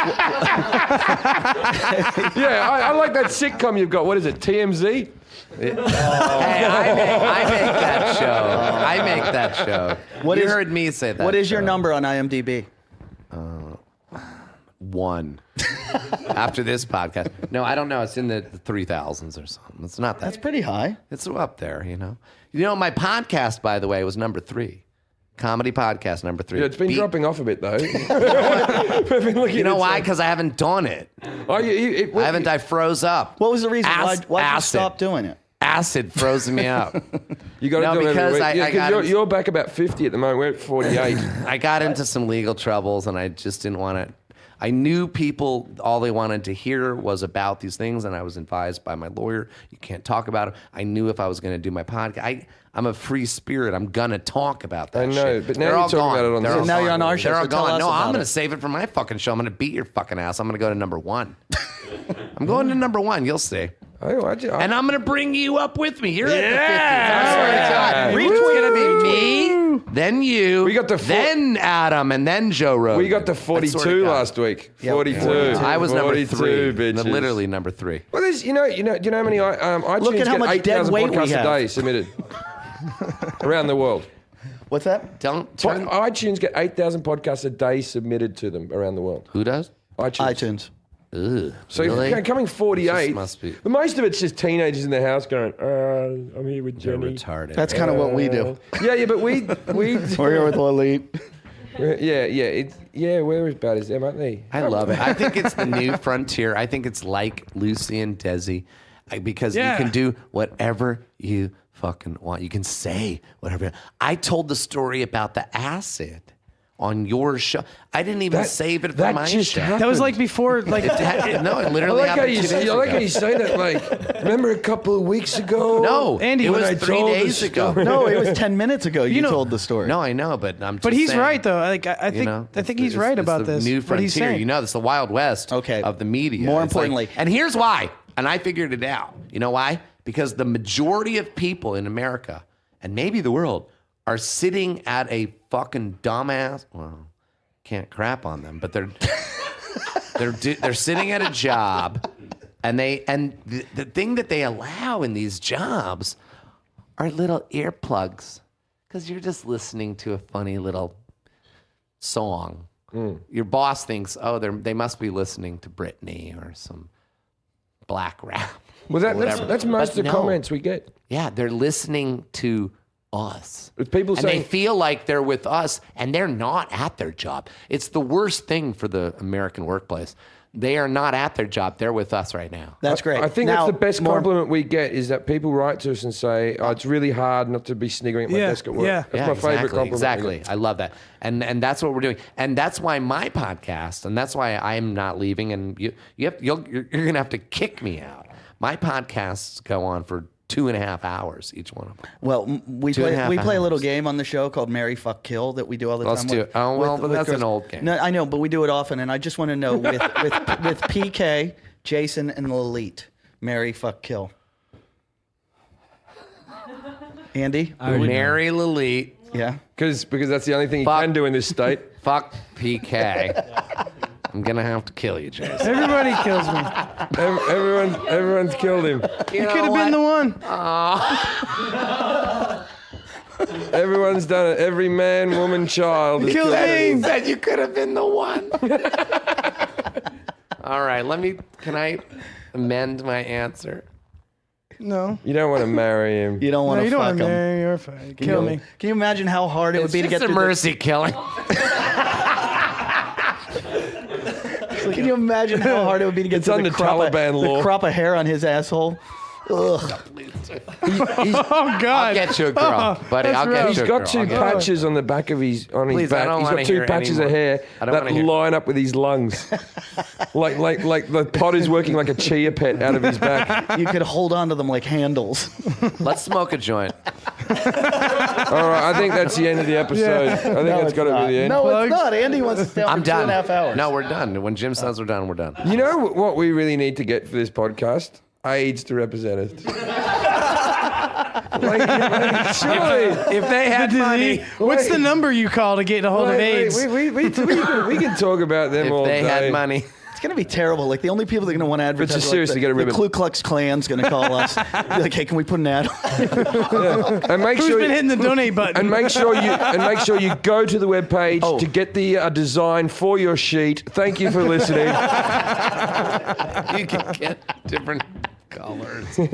S2: I like that sitcom you've got. What is it, TMZ?
S5: Hey, I make that show. I make that show. You heard me say that.
S1: What is your
S5: show.
S1: number on IMDb?
S5: 1. After this podcast. No, I don't know. It's in the 3,000s or something. It's not that.
S1: That's pretty high.
S5: It's up there, you know. You know, my podcast, by the way, was number 3. Comedy podcast number 3.
S2: Yeah, it's been dropping off a bit, though.
S5: You know why? Because I haven't done it. I haven't. I froze up.
S1: What was the reason? Why'd you
S5: acid.
S1: stop doing it?
S5: Acid froze me up.
S2: You got to
S5: No,
S2: do it
S5: because
S2: every week.
S5: I got
S2: you're back about 50 at the moment. We're at 48.
S5: I got into some legal troubles, and I just didn't want to. I knew people, all they wanted to hear was about these things, and I was advised by my lawyer, you can't talk about it. I knew if I was going to do my podcast, I'm a free spirit. I'm going to talk about that
S2: I know,
S5: shit.
S2: but now
S5: They're
S2: you're
S5: all
S2: talking
S5: gone.
S2: about it on
S5: They're
S2: the
S5: all
S1: So now
S5: gone.
S1: you're on our show,
S5: They're all
S1: so tell
S5: gone.
S1: us
S5: No,
S1: about
S5: I'm going
S1: it.
S5: to save it for my fucking show. I'm going to beat your fucking ass. I'm going to go to number 1. I'm going to number 1. You'll see. And I'm going to bring you up with me. You're at the 50s. I swear to God. It's going to be me, then you,
S2: We got the
S5: then Adam, and then Joe Rogan.
S2: We got to
S5: I swear to
S2: 42
S5: God.
S2: last week. 42.
S5: I was number
S2: 42,
S5: 3.
S2: bitches.
S5: Literally number 3.
S2: Well, there's, do you know how many iTunes
S1: Look at how
S2: get
S1: much dead
S2: 8,000
S1: weight we
S2: podcasts a
S1: have.
S2: day submitted around the world?
S1: What's that?
S5: Don't turn.
S2: iTunes get 8,000 podcasts a day submitted to them around the world.
S5: Who does?
S1: iTunes.
S5: Ugh,
S2: So
S5: really?
S2: if coming 48,
S5: This must be-
S2: but most of it's just teenagers in their house going, I'm here with
S5: You're
S2: Jenny.
S5: retarded.
S1: That's kind of what we do.
S2: Yeah, but we
S1: We're here with Elite.
S2: we're as bad as them, aren't they?
S5: I love it. I think it's the new frontier. I think it's like Lucy and Desi, because
S3: Yeah.
S5: you can do whatever you fucking want. You can say whatever. I told the story about the acid on your show. I didn't even save it for
S2: that
S5: my
S2: just
S5: show.
S2: happened.
S3: That was like before, like
S5: No, it
S2: I
S5: literally
S2: like how
S5: happened
S2: you
S5: 2 days
S2: I like
S5: ago.
S2: how you say that. Like, remember a couple of weeks ago?
S5: No,
S3: Andy,
S5: it
S3: when
S5: was
S2: I
S5: 3
S2: told the
S5: days ago.
S2: story-
S1: No, it was 10 minutes ago you
S3: know-
S1: told the story.
S5: No, I know, but I'm just
S3: but he's
S5: saying,
S3: right though. Like I think
S5: you know,
S3: I think
S5: it's
S3: he's
S5: the-
S3: right
S5: it's
S3: about
S5: the
S3: this.
S5: new
S3: what
S5: frontier.
S3: he's saying.
S5: You know, it's the Wild West
S1: Okay.
S5: of the media.
S1: More
S5: It's like-
S1: importantly-
S5: and here's why. And I figured it out. You know why? Because the majority of people in America, and maybe the world, are sitting at a fucking dumbass. Well, can't crap on them, but they're sitting at a job, and the thing that they allow in these jobs are little earplugs, because you're just listening to a funny little song. Your boss thinks, oh, they must be listening to Britney or some black rap.
S2: Well,
S5: or whatever.
S2: that's most
S5: But
S2: of the
S5: no.
S2: comments we get.
S5: Yeah, they're listening to us.
S2: With people
S5: and
S2: saying-
S5: they feel like they're with us, and they're not at their job. It's the worst thing for the American workplace. They are not at their job. They're with us right now.
S1: That's great.
S2: I think
S1: Now,
S2: that's the best
S1: more-
S2: compliment we get is that people write to us and say, "Oh, it's really hard not to be sniggering at my
S3: Yeah,
S2: desk at work."
S3: yeah.
S2: That's my favorite compliment. we
S5: Exactly.
S2: get.
S5: I love that. And that's what we're doing. And that's why my podcast, and that's why I'm not leaving, and you're going to have to kick me out. My podcasts go on for 2.5 hours, each one of them.
S1: Well, we
S5: 2.5
S1: play a little
S5: hours.
S1: game on the show called Marry, Fuck, Kill that we do all the
S5: Let's
S1: time.
S5: do it. Oh, well, but that's an old game.
S1: No, I know, but we do it often, and I just want to know with PK, Jason, and Elite, Marry, Fuck, Kill. Andy,
S5: Mary Lilith,
S1: yeah.
S2: Because that's the only thing you
S5: Fuck.
S2: can do in this state.
S5: fuck PK. I'm going to have to kill you, Jason.
S3: Everybody kills me.
S2: Everyone's killed him.
S3: You could have been the one.
S2: Everyone's done it. Every man, woman, child. has
S3: Killed
S2: killed him.
S3: me.
S5: Said you could have been the one. All right, can I amend my answer?
S3: No.
S2: You don't want to marry him.
S1: You don't want
S3: No,
S1: to
S3: you don't
S1: fuck
S3: want to
S1: him.
S3: marry or fuck. Kill me.
S1: Can you imagine how hard it would be to get
S5: a
S1: through
S5: mercy killing.
S1: Can you imagine how hard it would be to get
S2: It's
S1: through
S2: under
S1: the crop
S2: Taliban
S1: of,
S2: law.
S1: the crop of hair on his asshole? Ugh.
S3: Oh God.
S5: I'll get you a girl, buddy.
S3: that's
S5: I'll get
S3: rough.
S5: you
S2: He's
S5: a
S2: got
S5: girl.
S2: two
S5: I'll get you.
S2: patches on the back of his
S5: Please, I
S2: back.
S5: don't
S2: He's
S5: wanna
S2: got two
S5: hear
S2: patches
S5: anymore.
S2: of hair
S5: I don't
S2: that
S5: wanna hear.
S2: line up with his lungs. like the pot is working like a chia pet out of his back.
S1: You could hold on to them like handles.
S5: Let's smoke a joint.
S2: All right, I think that's the end of the episode. I think that's got to be the end.
S1: No,
S3: Plugs?
S1: it's not. Andy wants to stay on
S5: I'm
S1: for
S5: done.
S1: 2.5 hours.
S5: No, we're done. When Jim says we're done, we're done.
S2: You know what we really need to get for this podcast? AIDS to represent it. Surely.
S5: If they had money,
S3: What's the number you call to get a hold of AIDS?
S2: We can talk about them all
S5: if they
S2: day.
S5: had money.
S1: It's going to be terrible. Like, the only people that are going to want to advertise
S2: Richard,
S1: are, like,
S2: seriously, get a
S1: the
S2: ribbon.
S1: Ku Klux Klan's going to call us. Be like, hey, can we put an ad?
S2: And make
S3: Who's
S2: sure
S3: been hitting the donate button?
S2: and make sure you go to the webpage
S1: Oh.
S2: to get the design for your sheet. Thank you for listening.
S5: You can get different colors. But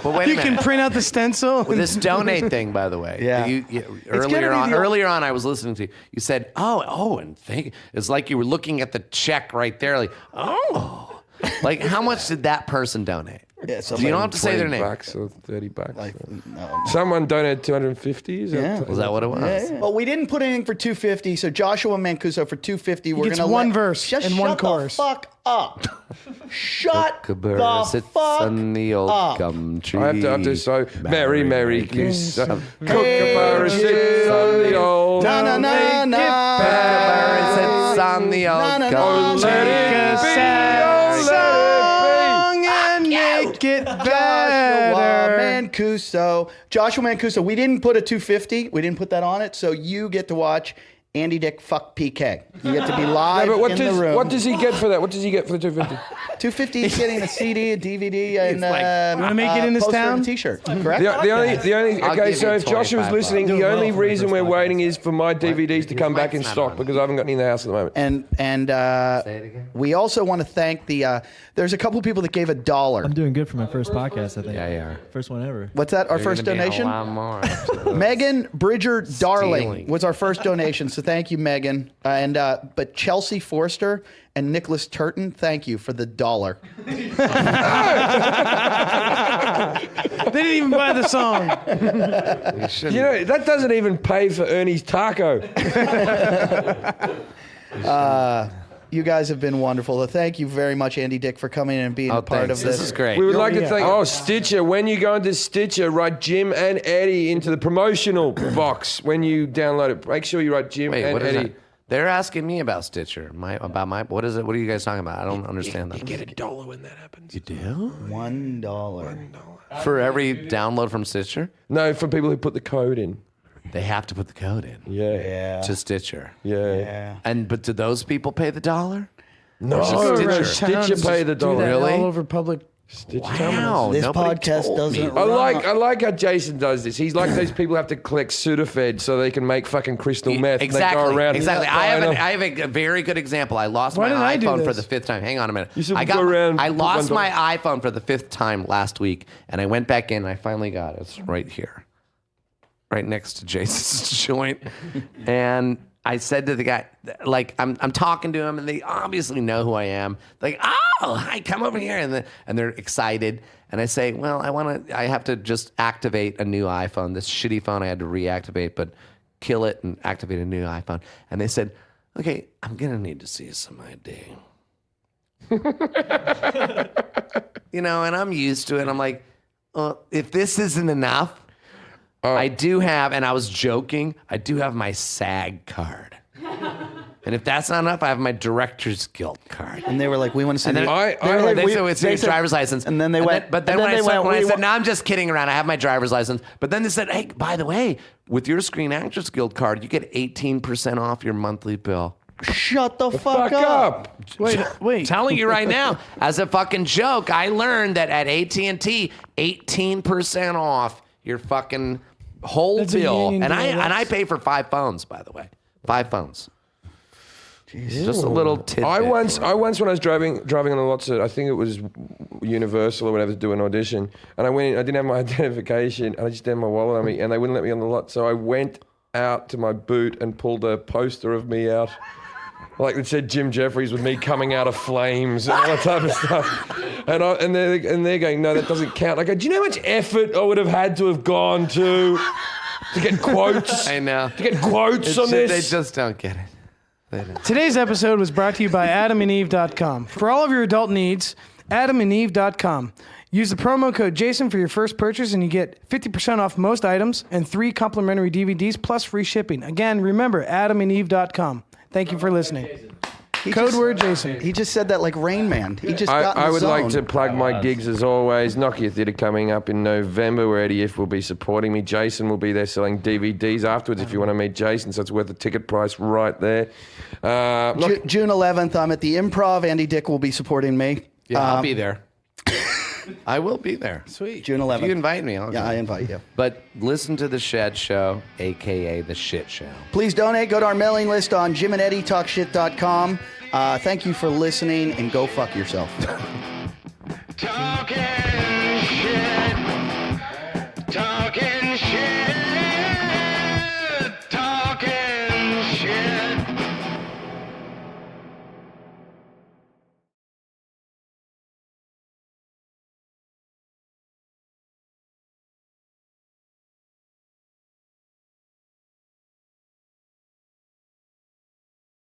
S5: wait a
S3: You
S5: minute.
S3: can print out the stencil.
S5: This donate thing, by the way.
S1: Yeah.
S5: Earlier on, I was listening to you. You said, and thank. It's like you were looking at the check right there. Like, like how much did that person donate?
S1: Yeah,
S5: So you don't have to say their name.
S2: $20 or $30.
S1: No.
S2: Someone donated 250.
S1: Yeah.
S5: Was that what it was?
S1: Well, we didn't put anything for 250, so Joshua Mancuso for 250. We're
S3: gets
S1: gonna
S3: one
S1: let-
S3: verse
S1: Just
S3: and one
S1: shut
S3: chorus.
S1: The fuck up! Shut the
S5: Kookaburra
S1: fuck
S5: sits on the old
S1: up!
S5: gum tree.
S2: I have to so Merry, Merry Christmas.
S1: Hey,
S2: Kookaburra sits on the old.
S1: Na na na na.
S5: Kookaburra sits on the old
S1: Na, na,
S5: gum
S1: na,
S5: tree.
S2: Let
S3: Take
S2: it
S3: a
S2: be,
S3: sad
S2: oh, let
S3: song and make it
S1: Joshua
S3: better.
S1: Mancuso. Joshua Mancuso. We didn't put a 250. We didn't put that on it, so you get to watch Andy Dick fuck PK. You get to be live
S2: No, but
S1: in the room.
S2: what does he get for that? What does he get for the 250?
S1: 250 is getting a CD, a DVD, and
S3: You wanna make it in this
S1: poster and
S3: town?
S1: a T-shirt. Correct.
S2: The only
S5: I'll
S2: okay.
S5: give
S2: So
S5: you
S2: if Joshua's
S5: 25
S2: listening,
S3: bucks.
S2: the only
S3: Doing well for
S2: reason
S3: the
S2: we're
S3: first
S2: waiting is for my DVDs to come back in
S5: mic's not
S2: stock
S5: on.
S2: because I haven't got any in the house at the moment.
S1: And
S5: Say it again.
S1: we also want to thank the. There's a couple people that gave $1.
S7: I'm doing good for my first podcast, I think.
S5: Yeah, you are.
S7: First one ever.
S1: What's that? Our
S5: You're
S1: first
S5: gonna be in
S1: donation.
S5: A lot more.
S1: Megan Bridger Darling
S5: Stealing.
S1: was our first donation, so thank you, Megan. But Chelsea Forster and Nicholas Turton, thank you for the $1.
S3: They didn't even buy the song.
S5: You shouldn't.
S2: You know that doesn't even pay for Ernie's taco.
S1: You guys have been wonderful. Thank you very much, Andy Dick, for coming in and being
S5: Oh,
S1: a part
S5: thanks.
S1: of this.
S5: This is great.
S2: We would like to
S3: yeah.
S2: thank Stitcher. When you go into Stitcher, write Jim and Eddie into the promotional box when you download it. Make sure you write Jim
S5: Wait,
S2: and
S5: what is
S2: Eddie.
S5: that? They're asking me about Stitcher. What is it? What are you guys talking about? I don't understand that.
S2: You get $1 when that happens.
S5: You do?
S1: $1.
S5: For every download from Stitcher,
S2: No, for people who put the code in.
S5: they have to put the code in
S2: Yeah.
S5: to Stitcher.
S2: Yeah.
S5: But do those people pay the $1?
S2: No,
S5: Stitcher.
S2: Stitcher pay the
S3: Do that
S2: $1.
S5: Really?
S3: all over public.
S2: Stitcher.
S5: Wow,
S1: This
S5: nobody
S1: podcast
S5: told me.
S1: doesn't
S2: I
S1: run.
S2: like how Jason does this. He's like those people who have to collect Sudafed so they can make fucking crystal meth.
S5: Exactly.
S2: And they go around.
S5: Exactly.
S2: buying them.
S5: I have a very good example. I lost
S3: Why
S5: my
S3: didn't I do
S5: iPhone for
S3: this?
S5: the 5th time. Hang on a minute.
S2: You should
S5: I
S2: go around,
S5: I
S2: put
S5: lost
S2: $1.
S5: my iPhone for the 5th time last week, and I went back in and I finally got it. It's right here, right next to Jason's joint. And I said to the guy, like, I'm talking to him, and they obviously know who I am. Like, oh, hi, come over here, and they're excited. And I say, well, I have to just activate a new iPhone. This shitty phone I had to reactivate, but kill it and activate a new iPhone. And they said, okay, I'm gonna need to see some ID. And I'm used to it. I'm like, if this isn't enough. I do have, and I was joking, I do have my SAG card. And if that's not enough, I have my Director's Guild card.
S1: And they were like, we want to see
S5: And then
S1: the-
S5: they said it's your
S1: said-
S5: driver's license.
S1: And then they went.
S5: But then
S1: and
S5: when I said,
S1: "We want-"
S5: no, I'm just kidding around. I have my driver's license. But then they said, hey, by the way, with your Screen Actors Guild card, you get 18% off your monthly bill.
S1: Shut the fuck
S2: Fuck
S1: up.
S2: up.
S3: Wait.
S5: Telling you right now, as a fucking joke, I learned that at AT&T, 18% off your fucking whole
S3: That's a
S5: bill.
S3: union
S5: And
S3: deal.
S5: I pay for 5 phones, by the way. 5 phones. Just a little tidbit.
S2: I once when I was driving on the lots at, I think it was Universal or whatever, to do an audition, and I went in, I didn't have my identification, and I just had my wallet on me, and they wouldn't let me on the lot, so I went out to my boot and pulled a poster of me out Like it said Jim Jeffries with me coming out of flames and all that type of stuff. And they're going, no, that doesn't count. I go, do you know how much effort I would have had to have gone to get quotes?
S5: I know.
S2: To get quotes on
S5: They
S2: this?
S5: just don't get it. They don't.
S3: Today's episode was brought to you by AdamandEve.com. For all of your adult needs, AdamandEve.com. Use the promo code Jason for your first purchase and you get 50% off most items and 3 complimentary DVDs plus free shipping. Again, remember, AdamandEve.com. Thank you for listening. Code word Jason.
S1: He just said that like Rain Man. He just got in
S2: I
S1: the
S2: would
S1: zone.
S2: like to plug my gigs as always. Nokia Theatre coming up in November where Eddie If will be supporting me. Jason will be there selling DVDs afterwards if you want to meet Jason, so it's worth the ticket price right there.
S1: June 11th, I'm at the Improv. Andy Dick will be supporting me.
S5: Yeah, I'll be there. I will be there. Sweet.
S1: June 11th.
S5: If you invite me, I'll
S1: Yeah,
S5: go.
S1: I invite you.
S5: But listen to the Shed Show, a.k.a. the Shit Show.
S1: Please donate. Go to our mailing list on JimandEddieTalkShit.com. Thank you for listening, and go fuck yourself.
S4: Talking